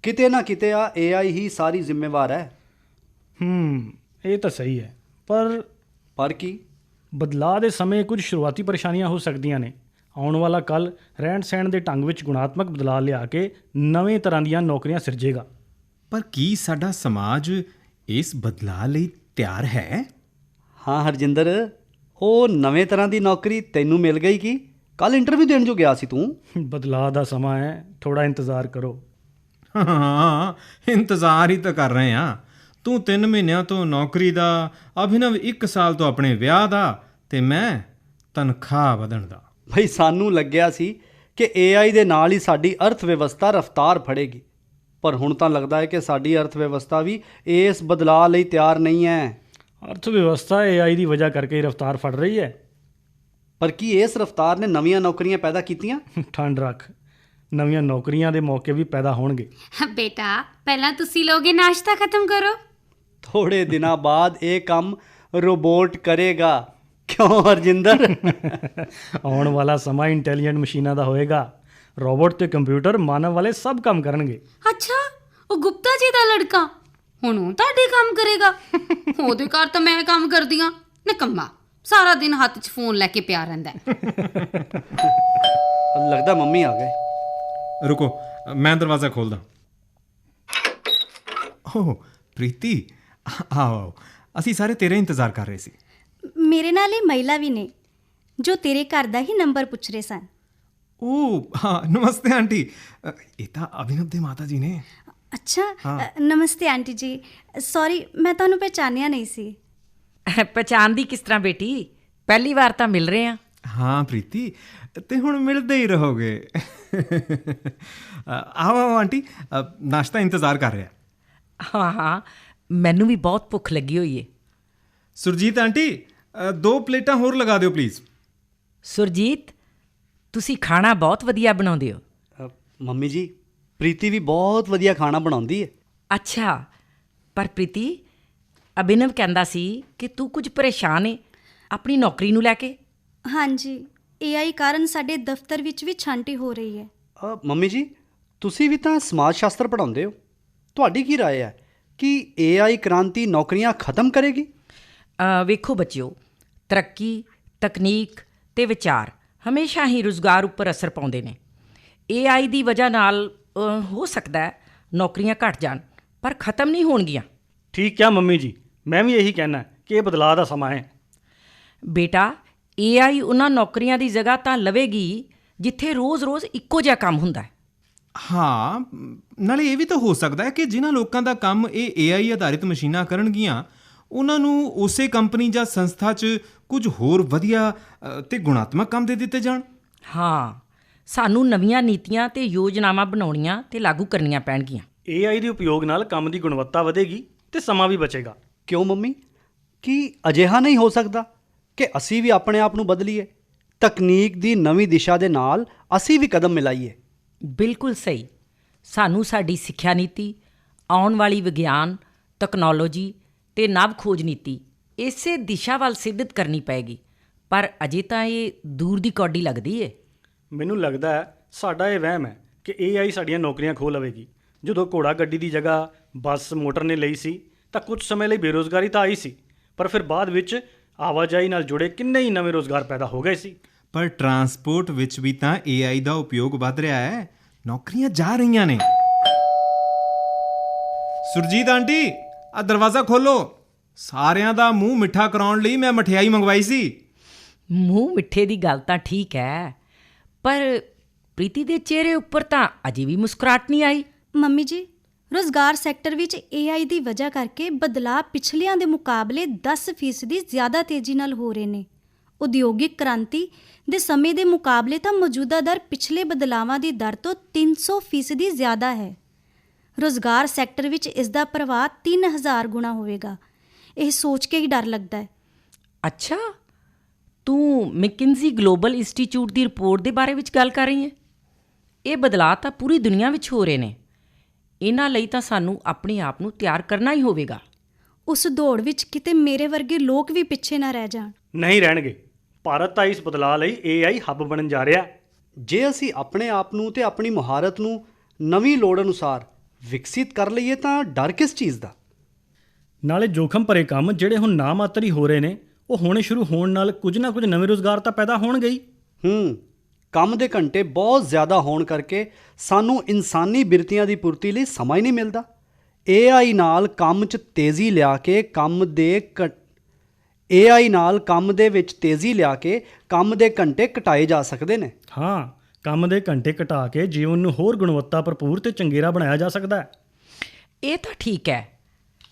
ਕਿਤੇ ਨਾ ਕਿਤੇ ਆ AI ਹੀ ਸਾਰੀ ਜ਼ਿੰਮੇਵਾਰ ਹੈ। ਇਹ ਤਾਂ ਸਹੀ ਹੈ, ਪਰ ਕੀ? ਬਦਲਾਅ ਦੇ ਸਮੇਂ ਕੁਝ ਸ਼ੁਰੂਆਤੀ ਪਰੇਸ਼ਾਨੀਆਂ ਹੋ ਸਕਦੀਆਂ ਨੇ। ਆਉਣ ਵਾਲਾ ਕੱਲ੍ਹ ਰਹਿਣ ਸਹਿਣ ਦੇ ਢੰਗ ਵਿੱਚ ਗੁਣਾਤਮਕ ਬਦਲਾਅ ਲਿਆ ਕੇ ਨਵੇਂ ਤਰ੍ਹਾਂ ਦੀਆਂ ਨੌਕਰੀਆਂ ਸਿਰਜੇਗਾ। ਪਰ ਕੀ ਸਾਡਾ ਸਮਾਜ ਇਸ ਬਦਲਾਅ ਲਈ ਤਿਆਰ ਹੈ? ਹਾਂ ਹਰਜਿੰਦਰ, ਉਹ ਨਵੇਂ ਤਰ੍ਹਾਂ ਦੀ ਨੌਕਰੀ ਤੈਨੂੰ ਮਿਲ ਗਈ ਕੀ? ਕੱਲ ਇੰਟਰਵਿਊ ਦੇਣ ਜੋ ਗਿਆ ਸੀ ਤੂੰ। ਬਦਲਾਅ ਦਾ ਸਮਾਂ ਹੈ, ਥੋੜਾ ਇੰਤਜ਼ਾਰ ਕਰੋ। ਹਾਂ, ਇੰਤਜ਼ਾਰ ਹੀ ਤਾਂ ਕਰ ਰਹੇ ਹਾਂ। ਤੂੰ 3 ਮਹੀਨਿਆਂ ਤੋਂ ਨੌਕਰੀ ਦਾ, ਅਭਿਨਵ 1 ਸਾਲ ਤੋਂ ਆਪਣੇ ਵਿਆਹ ਦਾ, ਤੇ ਮੈਂ ਤਨਖਾਹ ਵਧਣ ਦਾ। ਭਈ ਸਾਨੂੰ ਲੱਗਿਆ ਸੀ ਕਿ AI ਦੇ ਨਾਲ ਹੀ ਸਾਡੀ ਅਰਥ ਵਿਵਸਥਾ ਰਫ਼ਤਾਰ ਫੜੇਗੀ, ਪਰ ਹੁਣ ਤਾਂ ਲੱਗਦਾ ਹੈ ਕਿ ਸਾਡੀ ਅਰਥ ਵਿਵਸਥਾ ਵੀ ਇਸ ਬਦਲਾਅ ਲਈ ਤਿਆਰ ਨਹੀਂ ਹੈ। ਅਰਥ ਵਿਵਸਥਾ AI ਦੀ ਵਜ੍ਹਾ ਕਰਕੇ ਹੀ ਰਫ਼ਤਾਰ ਫੜ ਰਹੀ ਹੈ। ਪਰ ਕੀ ਇਸ ਰਫ਼ਤਾਰ ਨੇ ਨਵੀਆਂ ਨੌਕਰੀਆਂ ਪੈਦਾ ਕੀਤੀਆਂ? ਠੰਡ ਰੱਖ, ਨਵੀਆਂ ਨੌਕਰੀਆਂ ਦੇ ਮੌਕੇ ਵੀ ਪੈਦਾ ਹੋਣਗੇ। ਬੇਟਾ ਪਹਿਲਾਂ ਤੁਸੀਂ ਲੋਗੇ ਨਾਸ਼ਤਾ ਖਤਮ ਕਰੋ। ਥੋੜੇ ਦਿਨਾਂ ਬਾਅਦ ਇਹ ਕੰਮ ਰੋਬੋਟ ਕਰੇਗਾ। ਕਿਉਂ ਹਰਜਿੰਦਰ? ਆਉਣ ਵਾਲਾ ਸਮਾਂ ਇੰਟੈਲੀਜੈਂਟ ਮਸ਼ੀਨਾਂ ਦਾ ਹੋਏਗਾ। ਰੋਬੋਟ ਤੇ ਕੰਪਿਊਟਰ ਮਾਨਵ ਵਾਲੇ ਸਭ ਕੰਮ ਕਰਨਗੇ। ਅੱਛਾ, ਉਹ ਗੁਪਤਾ ਜੀ ਦਾ ਲੜਕਾ ਹੁਣ ਉਹ ਤੁਹਾਡੇ ਕੰਮ ਕਰੇਗਾ? ਉਹਦੇ ਘਰ ਤਾਂ ਮੈਂ ਕੰਮ ਕਰਦੀ ਹਾਂ। ਨਿਕੰਮਾ, ਸਾਰਾ ਦਿਨ ਹੱਥ 'ਚ ਫੋਨ ਲੈ ਕੇ ਪਿਆ ਰਹਿੰਦਾ ਹੈ। ਲੱਗਦਾ ਮੰਮੀ ਆ ਗਏ। ਰੁਕੋ, ਮੈਂ ਦਰਵਾਜ਼ਾ ਖੋਲਦਾ। ਓਹ ਪ੍ਰੀਤੀ, ਆਓ, ਅਸੀਂ ਸਾਰੇ ਤੇਰਾ ਇੰਤਜ਼ਾਰ ਕਰ ਰਹੇ ਸੀ। ਮੇਰੇ ਨਾਲ ਇਹ ਮਹਿਲਾ ਵੀ ਨੇ ਜੋ ਤੇਰੇ ਘਰ ਦਾ ਹੀ ਨੰਬਰ ਪੁੱਛ ਰਹੇ ਸਨ। ਓ ਹਾਂ, ਨਮਸਤੇ ਆਂਟੀ। ਇਹ ਤਾਂ ਅਭਿਨਵ ਦੇ ਮਾਤਾ ਜੀ ਨੇ। ਅੱਛਾ, ਨਮਸਤੇ ਆਂਟੀ ਜੀ। ਸੌਰੀ, ਮੈਂ ਤੁਹਾਨੂੰ ਪਹਿਚਾਨਿਆ ਨਹੀਂ ਸੀ। ਪਛਾਣਦੀ ਕਿਸ ਤਰ੍ਹਾਂ ਬੇਟੀ, ਪਹਿਲੀ ਵਾਰ ਤਾਂ ਮਿਲ ਰਹੇ ਹਾਂ। ਹਾਂ ਪ੍ਰੀਤੀ, ਤੇ ਹੁਣ ਮਿਲਦੇ ਹੀ ਰਹੋਗੇ। ਆਓ ਆਓ ਆਂਟੀ, ਨਾਸ਼ਤਾ ਇੰਤਜ਼ਾਰ ਕਰ ਰਿਹਾ। ਹਾਂ ਹਾਂ, ਮੈਨੂੰ ਵੀ ਬਹੁਤ ਭੁੱਖ ਲੱਗੀ ਹੋਈ ਏ। ਸੁਰਜੀਤ ਆਂਟੀ, 2 ਪਲੇਟਾਂ ਹੋਰ ਲਗਾ ਦਿਓ ਪਲੀਜ਼। ਸੁਰਜੀਤ, ਤੁਸੀਂ ਖਾਣਾ ਬਹੁਤ ਵਧੀਆ ਬਣਾਉਂਦੇ ਹੋ। ਮੰਮੀ ਜੀ, ਪ੍ਰੀਤੀ ਵੀ ਬਹੁਤ ਵਧੀਆ ਖਾਣਾ ਬਣਾਉਂਦੀ ਹੈ। ਅੱਛਾ, ਪਰ ਪ੍ਰੀਤੀ, ਅਭਿਨਵ ਕਹਿੰਦਾ ਸੀ ਕਿ ਤੂੰ ਕੁਝ ਪਰੇਸ਼ਾਨ ਏ ਆਪਣੀ ਨੌਕਰੀ ਨੂੰ ਲੈ ਕੇ। ਹਾਂਜੀ, AI ਕਾਰਨ ਸਾਡੇ ਦਫ਼ਤਰ ਵਿੱਚ ਵੀ ਛਾਂਟੀ ਹੋ ਰਹੀ ਹੈ। ਮੰਮੀ ਜੀ, ਤੁਸੀਂ ਵੀ ਤਾਂ ਸਮਾਜ ਸ਼ਾਸਤਰ ਪੜ੍ਹਾਉਂਦੇ ਹੋ। ਤੁਹਾਡੀ ਕੀ ਰਾਏ ਹੈ ਕਿ AI ਕ੍ਰਾਂਤੀ ਨੌਕਰੀਆਂ ਖਤਮ ਕਰੇਗੀ? ਵੇਖੋ ਬੱਚਿਓ, ਤਰੱਕੀ, ਤਕਨੀਕ ਤੇ ਵਿਚਾਰ ਹਮੇਸ਼ਾ ਹੀ ਰੁਜ਼ਗਾਰ ਉੱਪਰ ਅਸਰ ਪਾਉਂਦੇ ਨੇ। AI ਦੀ ਵਜ੍ਹਾ ਨਾਲ ਹੋ ਸਕਦਾ ਹੈ ਨੌਕਰੀਆਂ ਘੱਟ ਜਾਣ, ਪਰ ਖਤਮ ਨਹੀਂ ਹੋਣਗੀਆਂ। ਠੀਕ ਕਿਹਾ ਮੰਮੀ ਜੀ, ਮੈਂ ਵੀ ਇਹੀ ਕਹਿਣਾ ਕਿ ਇਹ ਬਦਲਾਅ ਦਾ ਸਮਾਂ ਹੈ। ਬੇਟਾ, AI ਉਹਨਾਂ ਨੌਕਰੀਆਂ ਦੀ ਜਗ੍ਹਾ ਤਾਂ ਲਵੇਗੀ ਜਿੱਥੇ ਰੋਜ਼-ਰੋਜ਼ ਇੱਕੋ ਜਿਹਾ ਕੰਮ ਹੁੰਦਾ ਹੈ। ਹਾਂ, ਨਾਲੇ ਇਹ ਵੀ ਤਾਂ ਹੋ ਸਕਦਾ ਹੈ ਕਿ ਜਿਨ੍ਹਾਂ ਲੋਕਾਂ ਦਾ ਕੰਮ ਇਹ AI ਆਧਾਰਿਤ ਮਸ਼ੀਨਾਂ ਕਰਨਗੀਆਂ, ਉਹਨਾਂ ਨੂੰ ਉਸੇ ਕੰਪਨੀ ਜਾਂ ਸੰਸਥਾ 'ਚ ਕੁਝ ਹੋਰ ਵਧੀਆ ਤੇ ਗੁਣਾਤਮਕ ਕੰਮ ਦੇ ਦਿੱਤੇ ਜਾਣ। ਹਾਂ, ਸਾਨੂੰ ਨਵੀਆਂ ਨੀਤੀਆਂ ਤੇ ਯੋਜਨਾਵਾਂ ਬਣਾਉਣੀਆਂ ਤੇ ਲਾਗੂ ਕਰਨੀਆਂ ਪੈਣਗੀਆਂ। AI ਦੇ ਉਪਯੋਗ ਨਾਲ ਕੰਮ ਦੀ ਗੁਣਵੱਤਾ ਵਧੇਗੀ ਤੇ ਸਮਾਂ ਵੀ ਬਚੇਗਾ। ਕਿਉਂ ਮੰਮੀ, ਕੀ ਅਜਿਹਾ ਨਹੀਂ ਹੋ ਸਕਦਾ ਕਿ ਅਸੀਂ ਵੀ ਆਪਣੇ ਆਪ ਨੂੰ ਬਦਲੀਏ, ਤਕਨੀਕ ਦੀ ਨਵੀਂ ਦਿਸ਼ਾ ਦੇ ਨਾਲ ਅਸੀਂ ਵੀ ਕਦਮ ਮਿਲਾਈਏ? ਬਿਲਕੁਲ ਸਹੀ। ਸਾਨੂੰ ਸਾਡੀ ਸਿੱਖਿਆ ਨੀਤੀ, ਆਉਣ ਵਾਲੀ ਵਿਗਿਆਨ, ਤਕਨਾਲੋਜੀ ਤੇ ਨਵ ਖੋਜ ਨੀਤੀ ਇਸੇ ਦਿਸ਼ਾ ਵੱਲ ਸਿੱਧਤ ਕਰਨੀ ਪਏਗੀ, ਪਰ ਅਜੇ ਤਾਂ ਇਹ ਦੂਰ ਦੀ ਕੌਡੀ ਲੱਗਦੀ ਏ। ਮੈਨੂੰ ਲੱਗਦਾ ਹੈ ਸਾਡਾ ਇਹ ਵਹਿਮ ਹੈ ਕਿ AI ਸਾਡੀਆਂ ਨੌਕਰੀਆਂ ਖੋਹ ਲਵੇਗੀ। ਜਦੋਂ ਘੋੜਾ ਗੱਡੀ ਦੀ ਜਗ੍ਹਾ ਬੱਸ ਮੋਟਰ ਨੇ ਲਈ ਸੀ ਤਾਂ ਕੁਝ ਸਮੇਂ ਲਈ ਬੇਰੁਜ਼ਗਾਰੀ ਤਾਂ ਆਈ ਸੀ, ਪਰ ਫਿਰ ਬਾਅਦ ਵਿੱਚ ਆਵਾਜਾਈ ਨਾਲ ਜੁੜੇ ਕਿੰਨੇ ਹੀ ਨਵੇਂ ਰੁਜ਼ਗਾਰ ਪੈਦਾ ਹੋ ਗਏ ਸੀ। ਪਰ ਟਰਾਂਸਪੋਰਟ ਵਿੱਚ ਵੀ ਤਾਂ AI ਦਾ ਉਪਯੋਗ ਵੱਧ ਰਿਹਾ ਹੈ, ਨੌਕਰੀਆਂ ਜਾ ਰਹੀਆਂ ਨੇ। ਸੁਰਜੀਤ ਆਂਟੀ, ਆ ਦਰਵਾਜ਼ਾ ਖੋਲੋ। ਸਾਰਿਆਂ ਦਾ ਮੂੰਹ ਮਿੱਠਾ ਕਰਾਉਣ ਲਈ ਮੈਂ ਮਠਿਆਈ ਮੰਗਵਾਈ ਸੀ। ਮੂੰਹ ਮਿੱਠੇ ਦੀ ਗੱਲ ਤਾਂ ਠੀਕ ਹੈ, ਪਰ ਪ੍ਰੀਤੀ ਦੇ ਚਿਹਰੇ ਉੱਪਰ ਤਾਂ ਅਜੇ ਵੀ ਮੁਸਕਰਾਹਟ ਨਹੀਂ ਆਈ। ਮੰਮੀ ਜੀ, ਰੁਜ਼ਗਾਰ ਸੈਕਟਰ ਵਿੱਚ AI ਦੀ ਵਜ੍ਹਾ ਕਰਕੇ ਬਦਲਾਅ ਪਿਛਲੀਆਂ ਦੇ ਮੁਕਾਬਲੇ 10% ਜ਼ਿਆਦਾ ਤੇਜ਼ੀ ਨਾਲ ਹੋ ਰਹੇ ਨੇ। ਉਦਯੋਗਿਕ ਕ੍ਰਾਂਤੀ ਦੇ ਸਮੇਂ ਦੇ ਮੁਕਾਬਲੇ ਤਾਂ ਮੌਜੂਦਾ ਦਰ ਪਿਛਲੇ ਬਦਲਾਵਾਂ ਦੀ ਦਰ ਤੋਂ 300% ਜ਼ਿਆਦਾ ਹੈ। ਰੁਜ਼ਗਾਰ ਸੈਕਟਰ ਵਿੱਚ ਇਸ ਦਾ ਪ੍ਰਭਾਵ 3000 ਗੁਣਾ ਹੋਵੇਗਾ। ਇਹ ਸੋਚ ਕੇ ਹੀ ਡਰ ਲੱਗਦਾ ਹੈ। ਅੱਛਾ, ਤੂੰ ਮੈਕਿੰਜ਼ੀ ਗਲੋਬਲ ਇੰਸਟੀਚਿਊਟ ਦੀ ਰਿਪੋਰਟ ਦੇ ਬਾਰੇ ਵਿੱਚ ਗੱਲ ਕਰ ਰਹੀ ਹੈ? ਇਹ ਬਦਲਾਅ ਤਾਂ ਪੂਰੀ ਦੁਨੀਆ ਵਿੱਚ ਹੋ ਰਹੇ ਨੇ। ਇਹਨਾਂ ਲਈ ਤਾਂ ਸਾਨੂੰ ਆਪਣੇ ਆਪ ਨੂੰ ਤਿਆਰ ਕਰਨਾ ਹੀ ਹੋਵੇਗਾ। ਉਸ ਦੌੜ ਵਿੱਚ ਕਿਤੇ ਮੇਰੇ ਵਰਗੇ ਲੋਕ ਵੀ ਪਿੱਛੇ ਨਾ ਰਹਿ ਜਾਣ। ਨਹੀਂ ਰਹਿਣਗੇ। ਭਾਰਤ ਤਾਂ ਇਸ ਬਦਲਾਅ ਲਈ AI ਹੱਬ ਬਣਨ ਜਾ ਰਿਹਾ। ਜੇ ਅਸੀਂ ਆਪਣੇ ਆਪ ਨੂੰ ਤੇ ਆਪਣੀ ਮੁਹਾਰਤ ਨੂੰ ਨਵੀਂ ਲੋੜ ਅਨੁਸਾਰ ਵਿਕਸਿਤ ਕਰ ਲਈਏ ਤਾਂ ਡਰ ਕਿਸ ਚੀਜ਼ ਦਾ? ਨਾਲੇ ਜੋਖਮ ਭਰੇ ਕੰਮ ਜਿਹੜੇ ਹੁਣ ਨਾ ਮਾਤਰ ਹੀ ਹੋ ਰਹੇ ਨੇ, ਉਹ ਹੋਣੇ ਸ਼ੁਰੂ ਹੋਣ ਨਾਲ ਕੁਝ ਨਾ ਕੁਝ ਨਵੇਂ ਰੁਜ਼ਗਾਰ ਤਾਂ ਪੈਦਾ ਹੋਣਗੇ ਹੀ। ਕੰਮ ਦੇ ਘੰਟੇ ਬਹੁਤ ਜ਼ਿਆਦਾ ਹੋਣ ਕਰਕੇ ਸਾਨੂੰ ਇਨਸਾਨੀ ਬਿਰਤੀਆਂ ਦੀ ਪੂਰਤੀ ਲਈ ਸਮਾਂ ਹੀ ਨਹੀਂ ਮਿਲਦਾ। AI ਨਾਲ ਕੰਮ 'ਚ ਤੇਜ਼ੀ ਲਿਆ ਕੇ ਕੰਮ ਦੇ ਵਿੱਚ ਤੇਜ਼ੀ ਲਿਆ ਕੇ ਕੰਮ ਦੇ ਘੰਟੇ ਘਟਾਏ ਜਾ ਸਕਦੇ ਨੇ। ਹਾਂ, ਕੰਮ ਦੇ ਘੰਟੇ ਘਟਾ ਕੇ ਜੀਵਨ ਨੂੰ ਹੋਰ ਗੁਣਵੱਤਾ ਭਰਪੂਰ ਤੇ ਚੰਗੇਰਾ ਬਣਾਇਆ ਜਾ ਸਕਦਾ ਹੈ। ਇਹ ਤਾਂ ਠੀਕ ਹੈ,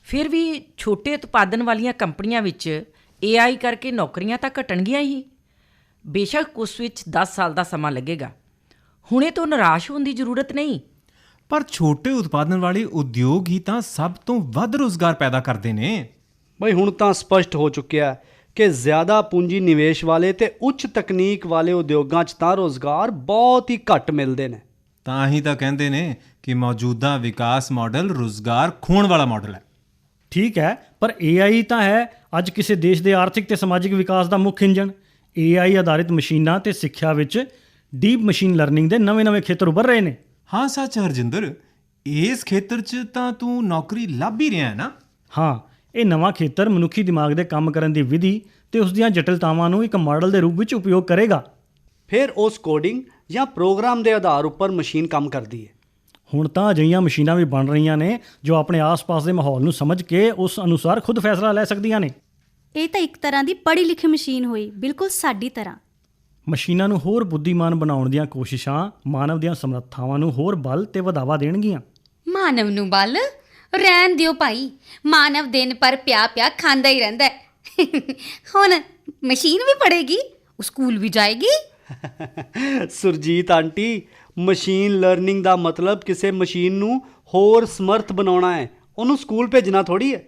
ਫਿਰ ਵੀ ਛੋਟੇ ਉਤਪਾਦਨ ਵਾਲੀਆਂ ਕੰਪਨੀਆਂ ਵਿੱਚ AI ਕਰਕੇ ਨੌਕਰੀਆਂ ਤਾਂ ਘਟਣਗੀਆਂ ਹੀ। ਬੇਸ਼ੱਕ ਉਸ ਵਿੱਚ 10 ਸਾਲ ਦਾ ਸਮਾਂ ਲੱਗੇਗਾ। ਹੁਣੇ ਤੋਂ ਨਿਰਾਸ਼ ਹੋਣ ਦੀ ਜ਼ਰੂਰਤ ਨਹੀਂ। ਪਰ ਛੋਟੇ ਉਤਪਾਦਨ ਵਾਲੇ ਉਦਯੋਗ ਹੀ ਤਾਂ ਸਭ ਤੋਂ ਵੱਧ ਰੁਜ਼ਗਾਰ ਪੈਦਾ ਕਰਦੇ ਨੇ। ਬਈ ਹੁਣ ਤਾਂ ਸਪਸ਼ਟ ਹੋ ਚੁੱਕਿਆ ਕਿ ਜ਼ਿਆਦਾ ਪੂੰਜੀ ਨਿਵੇਸ਼ ਵਾਲੇ ਤੇ ਉੱਚ ਤਕਨੀਕ ਵਾਲੇ ਉਦਯੋਗਾਂ 'ਚ ਤਾਂ ਰੁਜ਼ਗਾਰ ਬਹੁਤ ਹੀ ਘੱਟ ਮਿਲਦੇ ਨੇ। ਤਾਂ ਹੀ ਤਾਂ ਕਹਿੰਦੇ ਨੇ ਕਿ ਮੌਜੂਦਾ ਵਿਕਾਸ ਮਾਡਲ ਰੁਜ਼ਗਾਰ ਖੋਣ ਵਾਲਾ ਮਾਡਲ ਹੈ। ਠੀਕ ਹੈ, ਪਰ AI ਤਾਂ ਹੈ ਅੱਜ ਕਿਸੇ ਦੇਸ਼ ਦੇ ਆਰਥਿਕ ਤੇ ਸਮਾਜਿਕ ਵਿਕਾਸ ਦਾ ਮੁੱਖ ਇੰਜਣ। AI ਆਧਾਰਿਤ ਮਸ਼ੀਨਾਂ ਤੇ ਸਿੱਖਿਆ ਵਿੱਚ ਡੀਪ ਮਸ਼ੀਨ ਲਰਨਿੰਗ ਦੇ ਨਵੇਂ-ਨਵੇਂ ਖੇਤਰ ਉੱਭਰ ਰਹੇ ਨੇ। ਹਾਂ ਸੱਚ ਹਰਜਿੰਦਰ, ਇਸ ਖੇਤਰ 'ਚ ਤਾਂ ਤੂੰ ਨੌਕਰੀ ਲੱਭ ਹੀ ਰਿਹਾ ਹੈ ਨਾ? ਹਾਂ, ਇਹ ਨਵਾਂ ਖੇਤਰ ਮਨੁੱਖੀ ਦਿਮਾਗ ਦੇ ਕੰਮ ਕਰਨ ਦੀ ਵਿਧੀ ਤੇ ਉਸ ਦੀਆਂ ਜਟਿਲਤਾਵਾਂ ਨੂੰ ਇੱਕ ਮਾਡਲ ਦੇ ਰੂਪ ਵਿੱਚ ਉਪਯੋਗ ਕਰੇਗਾ। ਫਿਰ ਉਸ ਕੋਡਿੰਗ ਜਾਂ ਪ੍ਰੋਗਰਾਮ ਦੇ ਆਧਾਰ ਉੱਪਰ ਮਸ਼ੀਨ ਕੰਮ ਕਰਦੀ ਹੈ। ਹੁਣ ਤਾਂ ਅਜਿਹੀਆਂ ਮਸ਼ੀਨਾਂ ਵੀ ਬਣ ਰਹੀਆਂ ਨੇ ਜੋ ਆਪਣੇ ਆਸ-ਪਾਸ ਦੇ ਮਾਹੌਲ ਨੂੰ ਸਮਝ ਕੇ ਉਸ ਅਨੁਸਾਰ ਖੁਦ ਫੈਸਲਾ ਲੈ ਸਕਦੀਆਂ ਨੇ। ਇਹ ਤਾਂ ਇੱਕ ਤਰ੍ਹਾਂ ਦੀ ਪੜ੍ਹੀ ਲਿਖੀ ਮਸ਼ੀਨ ਹੋਈ, ਬਿਲਕੁਲ ਸਾਡੀ ਤਰ੍ਹਾਂ। ਮਸ਼ੀਨਾਂ ਨੂੰ ਹੋਰ ਬੁੱਧੀਮਾਨ ਬਣਾਉਣ ਦੀਆਂ ਕੋਸ਼ਿਸ਼ਾਂ ਮਾਨਵ ਦੀਆਂ ਸਮਰੱਥਾਵਾਂ ਨੂੰ ਹੋਰ ਬਲ ਤੇ ਵਧਾਵਾ ਦੇਣਗੀਆਂ। ਮਾਨਵ ਨੂੰ ਬਲ ਰਹਿਣ ਦਿਓ ਭਾਈ, ਮਾਨਵ ਦਿਨ ਪਰ ਪਿਆ ਖਾਂਦਾ ਹੀ ਰਹਿੰਦਾ ਹੈ। ਹੁਣ ਮਸ਼ੀਨ ਵੀ ਪੜੇਗੀ, ਸਕੂਲ ਵੀ ਜਾਏਗੀ। ਸੁਰਜੀਤ ਆਂਟੀ, ਮਸ਼ੀਨ ਲਰਨਿੰਗ ਦਾ ਮਤਲਬ ਕਿਸੇ ਮਸ਼ੀਨ ਨੂੰ ਹੋਰ ਸਮਰਥ ਬਣਾਉਣਾ ਹੈ, ਉਹਨੂੰ ਸਕੂਲ ਭੇਜਣਾ ਥੋੜੀ ਹੈ।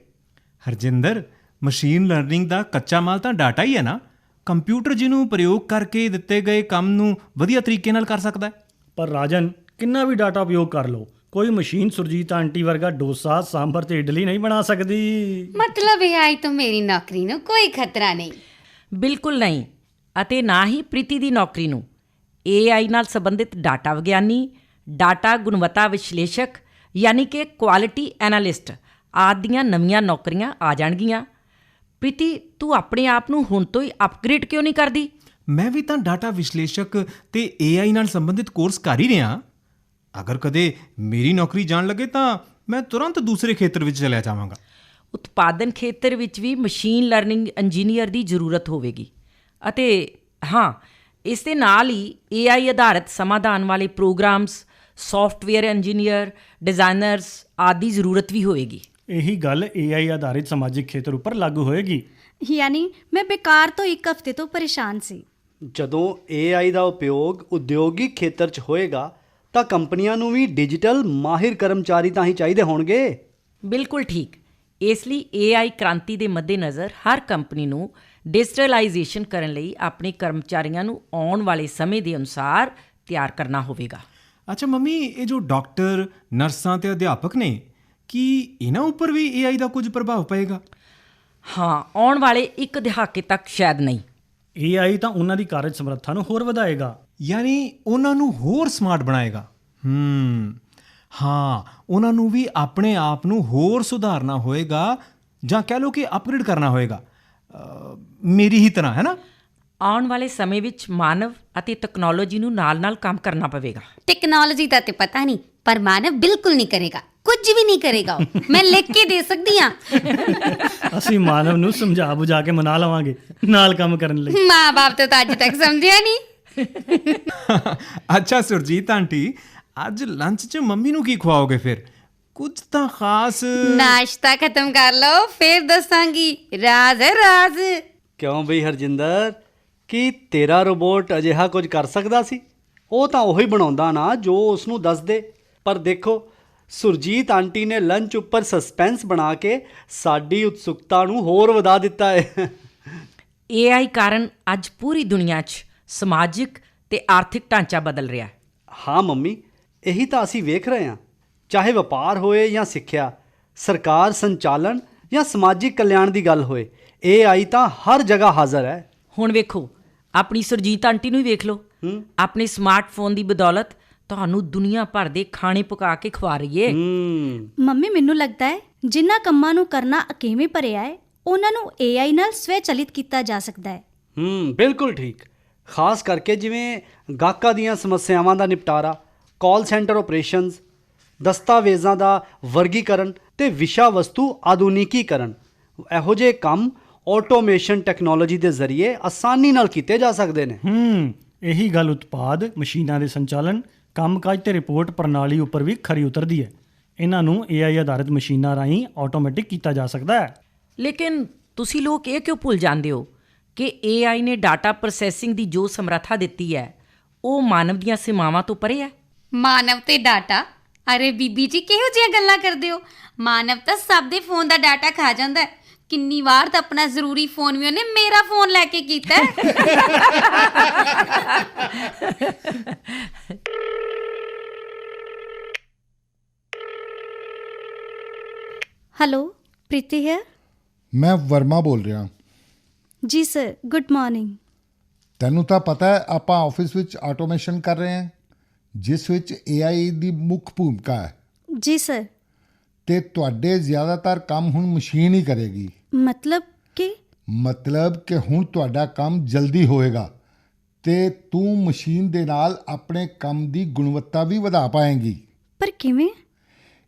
ਹਰਜਿੰਦਰ, ਮਸ਼ੀਨ ਲਰਨਿੰਗ ਦਾ ਕੱਚਾ ਮਾਲ ਤਾਂ ਡਾਟਾ ਹੀ ਹੈ ਨਾ। ਕੰਪਿਊਟਰ ਜਿਹਨੂੰ ਪ੍ਰਯੋਗ ਕਰਕੇ ਦਿੱਤੇ ਗਏ ਕੰਮ ਨੂੰ ਵਧੀਆ ਤਰੀਕੇ ਨਾਲ ਕਰ ਸਕਦਾ ਹੈ। ਪਰ ਰਾਜਨ, ਕਿੰਨਾ ਵੀ ਡਾਟਾ ਉਪਯੋਗ ਕਰ ਲਓ, ਕੋਈ ਮਸ਼ੀਨ ਸੁਰਜੀਤ ਆਂਟੀ ਵਰਗਾ ਡੋਸਾ, ਸਾਂਭਰ ਤੇ ਇਡਲੀ ਨਹੀਂ ਬਣਾ ਸਕਦੀ। ਮਤਲਬ AI ਤੋਂ ਮੇਰੀ ਨੌਕਰੀ ਨੂੰ ਕੋਈ ਖਤਰਾ ਨਹੀਂ। ਬਿਲਕੁਲ ਨਹੀਂ, ਅਤੇ ਨਾ ਹੀ ਪ੍ਰੀਤੀ ਦੀ ਨੌਕਰੀ ਨੂੰ। AI ਨਾਲ ਸੰਬੰਧਿਤ ਡਾਟਾ ਵਿਗਿਆਨੀ, ਡਾਟਾ ਗੁਣਵੱਤਾ ਵਿਸ਼ਲੇਸ਼ਕ ਯਾਨੀ ਕਿ ਕੁਆਲਿਟੀ ਐਨਾਲਿਸਟ ਆਦਿ ਦੀਆਂ ਨਵੀਆਂ ਨੌਕਰੀਆਂ ਆ ਜਾਣਗੀਆਂ। ਪ੍ਰੀਤੀ, ਤੂੰ ਆਪਣੇ ਆਪ ਨੂੰ ਹੁਣ ਤੋਂ ਹੀ ਅਪਗ੍ਰੇਡ ਕਿਉਂ ਨਹੀਂ ਕਰਦੀ? ਮੈਂ ਵੀ ਤਾਂ ਡਾਟਾ ਵਿਸ਼ਲੇਸ਼ਕ ਤੇ AI ਨਾਲ ਸੰਬੰਧਿਤ ਕੋਰਸ ਕਰ ਹੀ ਰਿਹਾ। ਅਗਰ ਕਦੇ ਮੇਰੀ ਨੌਕਰੀ ਜਾਣ ਲੱਗੇ ਤਾਂ ਮੈਂ ਤੁਰੰਤ ਦੂਸਰੇ ਖੇਤਰ ਵਿੱਚ ਚਲਿਆ ਜਾਵਾਂਗਾ। ਉਤਪਾਦਨ ਖੇਤਰ ਵਿੱਚ ਵੀ ਮਸ਼ੀਨ ਲਰਨਿੰਗ ਇੰਜੀਨੀਅਰ ਦੀ ਜ਼ਰੂਰਤ ਹੋਵੇਗੀ। ਅਤੇ ਹਾਂ, ਇਸ ਦੇ ਨਾਲ ਹੀ AI ਆਧਾਰਿਤ ਸਮਾਧਾਨ ਵਾਲੇ ਪ੍ਰੋਗਰਾਮਸ, ਸੌਫਟਵੇਅਰ ਇੰਜੀਨੀਅਰ, ਡਿਜ਼ਾਈਨਰਸ ਆਦਿ ਦੀ ਜ਼ਰੂਰਤ ਵੀ ਹੋਵੇਗੀ। ਇਹੀ ਗੱਲ AI ਆਧਾਰਿਤ ਸਮਾਜਿਕ ਖੇਤਰ ਉੱਪਰ ਲਾਗੂ ਹੋਏਗੀ। ਯਾਨੀ ਮੈਂ ਬੇਕਾਰ ਤੋਂ 1 ਹਫ਼ਤੇ ਤੋਂ ਪਰੇਸ਼ਾਨ ਸੀ। ਜਦੋਂ AI ਦਾ ਉਪਯੋਗ ਉਦਯੋਗਿਕ ਖੇਤਰ 'ਚ ਹੋਏਗਾ ਤਾਂ ਕੰਪਨੀਆਂ ਨੂੰ ਵੀ ਡਿਜੀਟਲ ਮਾਹਿਰ ਕਰਮਚਾਰੀ ਤਾਂ ਹੀ ਚਾਹੀਦੇ ਹੋਣਗੇ। ਬਿਲਕੁਲ ਠੀਕ। ਇਸ ਲਈ AI ਕ੍ਰਾਂਤੀ ਦੇ ਮੱਦੇਨਜ਼ਰ ਹਰ ਕੰਪਨੀ ਨੂੰ ਡਿਜੀਟਲਾਈਜੇਸ਼ਨ ਕਰਨ ਲਈ ਆਪਣੇ ਕਰਮਚਾਰੀਆਂ ਨੂੰ ਆਉਣ ਵਾਲੇ ਸਮੇਂ ਦੇ ਅਨੁਸਾਰ ਤਿਆਰ ਕਰਨਾ ਹੋਵੇਗਾ। ਅੱਛਾ ਮੰਮੀ, ਇਹ ਜੋ ਡਾਕਟਰ, ਨਰਸਾਂ ਤੇ ਅਧਿਆਪਕ ਨੇ, ਕੀ ਇਹਨਾਂ ਉੱਪਰ ਵੀ AI ਦਾ ਕੁਝ ਪ੍ਰਭਾਵ ਪਏਗਾ? ਹਾਂ, ਆਉਣ ਵਾਲੇ 1 ਦਹਾਕੇ ਤੱਕ ਸ਼ਾਇਦ ਨਹੀਂ। AI ਤਾਂ ਉਹਨਾਂ ਦੀ ਕਾਰਜ ਸਮਰੱਥਾ ਨੂੰ ਹੋਰ ਵਧਾਏਗਾ। ਯਾਨੀ ਉਹਨਾਂ ਨੂੰ ਹੋਰ ਸਮਾਰਟ ਬਣਾਏਗਾ। ਹਾਂ, ਉਹਨਾਂ ਨੂੰ ਵੀ ਆਪਣੇ ਆਪ ਨੂੰ ਹੋਰ ਸੁਧਾਰਨਾ ਹੋਏਗਾ, ਜਾਂ ਕਹਿ ਲਓ ਕਿ ਅਪਗ੍ਰੇਡ ਕਰਨਾ ਹੋਏਗਾ, ਮੇਰੀ ਹੀ ਤਰ੍ਹਾਂ, ਹੈ ਨਾ। ਆਉਣ ਵਾਲੇ ਸਮੇਂ ਵਿੱਚ ਮਾਨਵ ਅਤੇ ਟੈਕਨੋਲੋਜੀ ਨੂੰ ਨਾਲ-ਨਾਲ ਕੰਮ ਕਰਨਾ ਪਵੇਗਾ। ਟੈਕਨੋਲੋਜੀ ਦਾ ਤੇ ਪਤਾ ਨਹੀਂ, ਪਰ ਮਾਨਵ ਬਿਲਕੁਲ ਨਹੀਂ ਕਰੇਗਾ, ਕੁਝ ਵੀ ਨਹੀਂ ਕਰੇਗਾ। ਮੈਂ ਲਿਖ ਕੇ ਦੇ ਸਕਦੀ ਹਾਂ। ਅਸੀਂ ਮਾਨਵ ਨੂੰ ਸਮਝਾ ਬੁਝਾ ਕੇ ਮਨਾ ਲਵਾਂਗੇ ਨਾਲ ਕੰਮ ਕਰਨ ਲਈ। ਮਾਂ-ਬਾਪ ਤੋਂ ਤਾਂ ਅੱਜ ਤੱਕ ਸਮਝਿਆ ਨਹੀਂ। ਅੱਛਾ ਸੁਰਜੀਤ ਆਂਟੀ, ਅੱਜ ਲੰਚ 'ਚ ਮੰਮੀ ਨੂੰ ਕੀ ਖਵਾਓਗੇ ਫਿਰ? ਕੁਝ ਤਾਂ ਖਾਸ। ਨਾਸ਼ਤਾ ਖਤਮ ਕਰ ਲਓ, ਫਿਰ ਦੱਸਾਂਗੀ। ਰਾਜ਼ ਹੈ, ਰਾਜ਼। ਕਿਉਂ ਬਈ ਹਰਜਿੰਦਰ, ਕੀ ਤੇਰਾ ਰੋਬੋਟ ਅਜਿਹਾ ਕੁਝ ਕਰ ਸਕਦਾ ਸੀ? ਉਹ ਤਾਂ ਉਹੀ ਬਣਾਉਂਦਾ ਨਾ ਜੋ ਉਸ ਨੂੰ ਦੱਸ ਦੇ। ਪਰ ਦੇਖੋ, ਸੁਰਜੀਤ ਆਂਟੀ ਨੇ ਲੰਚ ਉੱਪਰ ਸਸਪੈਂਸ ਬਣਾ ਕੇ ਸਾਡੀ ਉਤਸੁਕਤਾ ਨੂੰ ਹੋਰ ਵਧਾ ਦਿੱਤਾ ਹੈ। AI ਕਾਰਨ ਅੱਜ ਪੂਰੀ ਦੁਨੀਆ 'ਚ ਸਮਾਜਿਕ ਤੇ ਆਰਥਿਕ ਢਾਂਚਾ ਬਦਲ ਰਿਹਾ ਹੈ। ਹਾਂ ਮੰਮੀ, ਇਹੀ ਤਾਂ ਅਸੀਂ ਵੇਖ ਰਹੇ ਹਾਂ। ਚਾਹੇ ਵਪਾਰ ਹੋਏ ਜਾਂ ਸਿੱਖਿਆ, ਸਰਕਾਰ ਸੰਚਾਲਨ ਜਾਂ ਸਮਾਜਿਕ ਕਲਿਆਣ ਦੀ ਗੱਲ ਹੋਏ, AI ਤਾਂ ਹਰ ਜਗ੍ਹਾ ਹਾਜ਼ਰ ਹੈ। ਹੁਣ ਵੇਖੋ, ਆਪਣੀ ਸੁਰਜੀਤ ਆਂਟੀ ਨੂੰ ਹੀ ਵੇਖ ਲਓ। ਆਪਣੇ ਸਮਾਰਟਫੋਨ ਦੀ ਬਦੌਲਤ ਤੁਹਾਨੂੰ ਦੁਨੀਆ ਭਰ ਦੇ ਖਾਣੇ ਪਕਾ ਕੇ ਖਵਾ ਰਹੀ ਏ। ਮੰਮੀ, ਮੈਨੂੰ ਲੱਗਦਾ ਹੈ ਜਿਨ੍ਹਾਂ ਕੰਮਾਂ ਨੂੰ ਕਰਨਾ ਅਕੇਵੇਂ ਭਰਿਆ ਹੈ, ਉਹਨਾਂ ਨੂੰ AI ਨਾਲ ਸਵੈ ਚਲਿਤ ਕੀਤਾ ਜਾ ਸਕਦਾ ਹੈ। ਬਿਲਕੁਲ ਠੀਕ। ਖਾਸ ਕਰਕੇ ਜਿਵੇਂ ਗਾਹਕਾਂ ਦੀਆਂ ਸਮੱਸਿਆਵਾਂ ਦਾ ਨਿਪਟਾਰਾ, ਕਾਲ ਸੈਂਟਰ ਆਪਰੇਸ਼ਨਸ, ਦਸਤਾਵੇਜ਼ਾਂ ਦਾ ਵਰਗੀਕਰਨ ਤੇ ਵਿਸ਼ਾ ਵਸਤੂ ਆਧੁਨਿਕੀਕਰਨ। ਇਹੋ ਜਿਹੇ ਕੰਮ ਆਟੋਮੇਸ਼ਨ ਟੈਕਨੋਲੋਜੀ ਦੇ ਜ਼ਰੀਏ ਆਸਾਨੀ ਨਾਲ ਕੀਤੇ ਜਾ ਸਕਦੇ ਨੇ। ਇਹੀ ਗੱਲ ਉਤਪਾਦ, ਮਸ਼ੀਨਾਂ ਦੇ ਸੰਚਾਲਨ, ਕੰਮਕਾਜ ਤੇ ਰਿਪੋਰਟ ਪ੍ਰਣਾਲੀ ਉੱਪਰ ਵੀ ਖਰੀ ਉਤਰਦੀ ਹੈ। ਇਹਨਾਂ ਨੂੰ AI ਆਧਾਰਿਤ ਮਸ਼ੀਨਾਂ ਰਾਹੀਂ ਆਟੋਮੈਟਿਕ ਕੀਤਾ ਜਾ ਸਕਦਾ ਹੈ। ਲੇਕਿਨ ਤੁਸੀਂ ਲੋਕ ਇਹ ਕਿਉਂ ਭੁੱਲ ਜਾਂਦੇ ਹੋ ਕਿ AI ਨੇ ਡਾਟਾ ਪ੍ਰੋਸੈਸਿੰਗ ਦੀ ਜੋ ਸਮਰੱਥਾ ਦਿੱਤੀ ਹੈ, ਉਹ ਮਾਨਵ ਦੀਆਂ ਸੀਮਾਵਾਂ ਤੋਂ ਪਰੇ ਹੈ। ਮਾਨਵ ਤੇ ਡਾਟਾ? ਅਰੇ ਬੀਬੀ ਜੀ, ਕਿਹੋ ਜਿਹੀਆਂ ਗੱਲਾਂ ਕਰਦੇ ਹੋ? ਮਾਨਵ ਤਾਂ ਸਭ ਦੇ ਫੋਨ ਦਾ ਡਾਟਾ ਖਾ ਜਾਂਦਾ ਹੈ। ਕਿੰਨੀ ਵਾਰ ਤਾਂ ਆਪਣਾ ਜ਼ਰੂਰੀ ਫੋਨ ਵੀ ਉਹਨੇ ਮੇਰਾ ਫੋਨ ਲੈ ਕੇ ਕੀਤਾ ਹੈ। ਹੈਲੋ, ਪ੍ਰੀਤੀ ਹੈ। ਮੈਂ ਵਰਮਾ ਬੋਲ ਰਿਹਾ। ਜੀ ਸਰ, ਗੁੱਡ ਮਾਰਨਿੰਗ। ਤੈਨੂੰ ਤਾਂ ਪਤਾ ਹੈ ਆਪਾਂ ਆਫਿਸ ਵਿੱਚ ਆਟੋਮੇਸ਼ਨ ਕਰ ਰਹੇ ਹਾਂ, ਜਿਸ ਵਿੱਚ AI ਦੀ ਮੁੱਖ ਭੂਮਿਕਾ ਹੈ। ਜੀ ਸਰ। ਤੇ ਤੁਹਾਡੇ ਜ਼ਿਆਦਾਤਰ ਕੰਮ ਹੁਣ ਮਸ਼ੀਨ ਹੀ ਕਰੇਗੀ। ਮਤਲਬ ਕਿ ਹੁਣ ਤੁਹਾਡਾ ਕੰਮ ਜਲਦੀ ਹੋਏਗਾ ਤੇ ਤੂੰ ਮਸ਼ੀਨ ਦੇ ਨਾਲ ਆਪਣੇ ਕੰਮ ਦੀ ਗੁਣਵੱਤਾ ਵੀ ਵਧਾ ਪਾਏਂਗੀ। ਪਰ ਕਿਵੇਂ?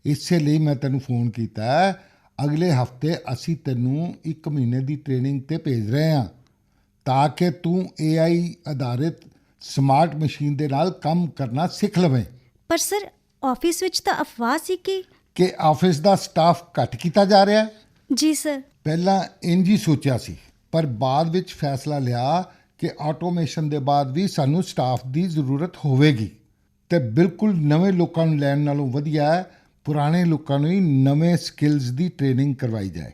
ਇਸੇ ਲਈ ਮੈਂ ਤੈਨੂੰ ਫੋਨ ਕੀਤਾ ਹੈ। ਅਗਲੇ ਹਫਤੇ ਅਸੀਂ ਤੈਨੂੰ 1 ਮਹੀਨੇ ਦੀ ਟ੍ਰੇਨਿੰਗ ਤੇ ਭੇਜ ਰਹੇ ਹਾਂ ਤਾਂ ਕਿ ਤੂੰ AI ਆਧਾਰਿਤ ਸਮਾਰਟ ਮਸ਼ੀਨ ਦੇ ਨਾਲ ਕੰਮ ਕਰਨਾ ਸਿੱਖ ਲਵੇਂ। ਪਰ ਸਰ, ਆਫਿਸ ਵਿੱਚ ਤਾਂ ਅਫਵਾਹ ਸੀ ਕਿ ਆਫਿਸ ਦਾ ਸਟਾਫ ਘੱਟ ਕੀਤਾ ਜਾ ਰਿਹਾ ਹੈ। ਜੀ ਸਰ। ਪਹਿਲਾਂ ਇੰਝ ਹੀ ਸੋਚਿਆ ਸੀ, ਪਰ ਬਾਅਦ ਵਿੱਚ ਫੈਸਲਾ ਲਿਆ ਕਿ ਆਟੋਮੇਸ਼ਨ ਦੇ ਬਾਅਦ ਵੀ ਸਾਨੂੰ ਸਟਾਫ ਦੀ ਜ਼ਰੂਰਤ ਹੋਵੇਗੀ ਤੇ ਬਿਲਕੁਲ ਨਵੇਂ ਲੋਕਾਂ ਨੂੰ ਲੈਣ ਨਾਲੋਂ ਵਧੀਆ ਹੈ ਪੁਰਾਣੇ ਲੋਕਾਂ ਨੂੰ ਹੀ ਨਵੇਂ ਸਕਿੱਲਸ ਦੀ ਟ੍ਰੇਨਿੰਗ ਕਰਵਾਈ ਜਾਏ,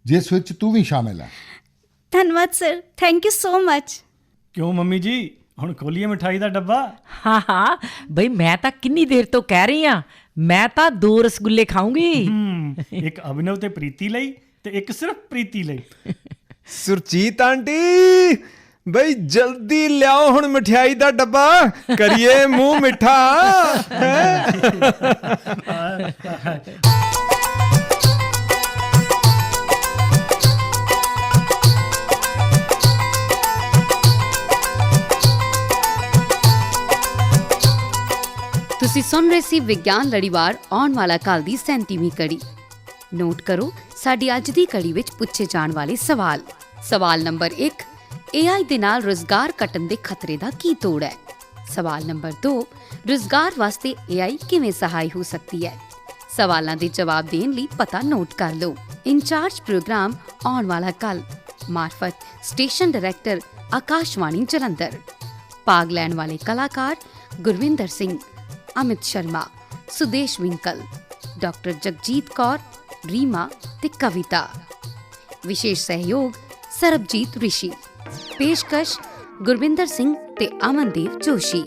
ਜਿਸ ਵਿੱਚ ਤੂੰ ਵੀ ਸ਼ਾਮਿਲ ਹੈ। ਧੰਨਵਾਦ sir, thank you so much. ਕਿਉਂ ਮੰਮੀ ਜੀ, ਹੁਣ ਖੋਲੀਏ ਮਿਠਾਈ ਦਾ ਡੱਬਾ? ਹਾਂ ਹਾਂ ਬਈ, ਮੈਂ ਤਾਂ ਕਿੰਨੀ ਦੇਰ ਤੋਂ ਕਹਿ ਰਹੀ ਹਾਂ, ਮੈਂ ਤਾਂ 2 ਰਸਗੁੱਲੇ ਖਾਊਂਗੀ। ਇੱਕ ਅਭਿਨਵ ਤੇ ਪ੍ਰੀਤੀ ਲਈ ਤੇ ਇੱਕ ਸਿਰਫ ਪ੍ਰੀਤੀ ਲਈ। ਸੁਰਜੀਤ ਆਂਟੀ ਬਈ ਜਲਦੀ ਲਿਆਓ ਹੁਣ ਮਠਿਆਈ ਦਾ ਡੱਬਾ, ਕਰੀਏ ਮੂੰਹ ਮਿੱਠਾ। ਤੁਸੀਂ ਸੁਣ ਰਹੇ ਸੀ ਵਿਗਿਆਨ ਲੜੀਵਾਰ ਆਉਣ ਵਾਲਾ ਕੱਲ ਦੀ 37ਵੀਂ ਕੜੀ। ਨੋਟ ਕਰੋ ਸਾਡੀ ਅੱਜ ਦੀ ਕੜੀ ਵਿੱਚ ਪੁੱਛੇ ਜਾਣ ਵਾਲੇ ਸਵਾਲ। ਸਵਾਲ ਨੰਬਰ 1, AI ਦੇ ਨਾਲ ਰੁਜ਼ਗਾਰ ਕੱਟਣ ਦੇ ਖਤਰੇ ਦਾ ਕੀ ਤੋੜ ਹੈ? ਸਵਾਲ ਨੰਬਰ 2, ਰੁਜ਼ਗਾਰ ਵਾਸਤੇ AI ਕਿਵੇਂ ਸਹਾਈ ਹੋ ਸਕਦੀ ਹੈ? ਸਵਾਲਾਂ ਦੇ ਜਵਾਬ ਦੇਣ ਲਈ ਪਤਾ ਨੋਟ ਕਰ ਲਓ। ਇੰਚਾਰਜ ਪ੍ਰੋਗਰਾਮ ਆਉਣ ਵਾਲਾ ਕੱਲ ਮਾਰਫਤ ਸਟੇਸ਼ਨ ਡਾਇਰੈਕਟਰ ਆਕਾਸ਼ਵਾਣੀ ਜਲੰਧਰ। ਭਾਗ ਲੈਣ ਵਾਲੇ ਕਲਾਕਾਰ ਗੁਰਵਿੰਦਰ ਸਿੰਘ, ਅਮਿਤ ਸ਼ਰਮਾ, ਸੁਦੇਸ਼ ਵਿੰਕਲ, ਡਾਕਟਰ ਜਗਜੀਤ ਕੌਰ, ਰੀਮਾ ਤੇ ਕਵਿਤਾ। ਵਿਸ਼ੇਸ਼ ਸਹਿਯੋਗ ਸਰਬਜੀਤ ਰਿਸ਼ੀ। ਪੇਸ਼ਕਸ਼ ਗੁਰਵਿੰਦਰ ਸਿੰਘ ਤੇ ਅਮਨਦੀਪ ਜੋਸ਼ੀ।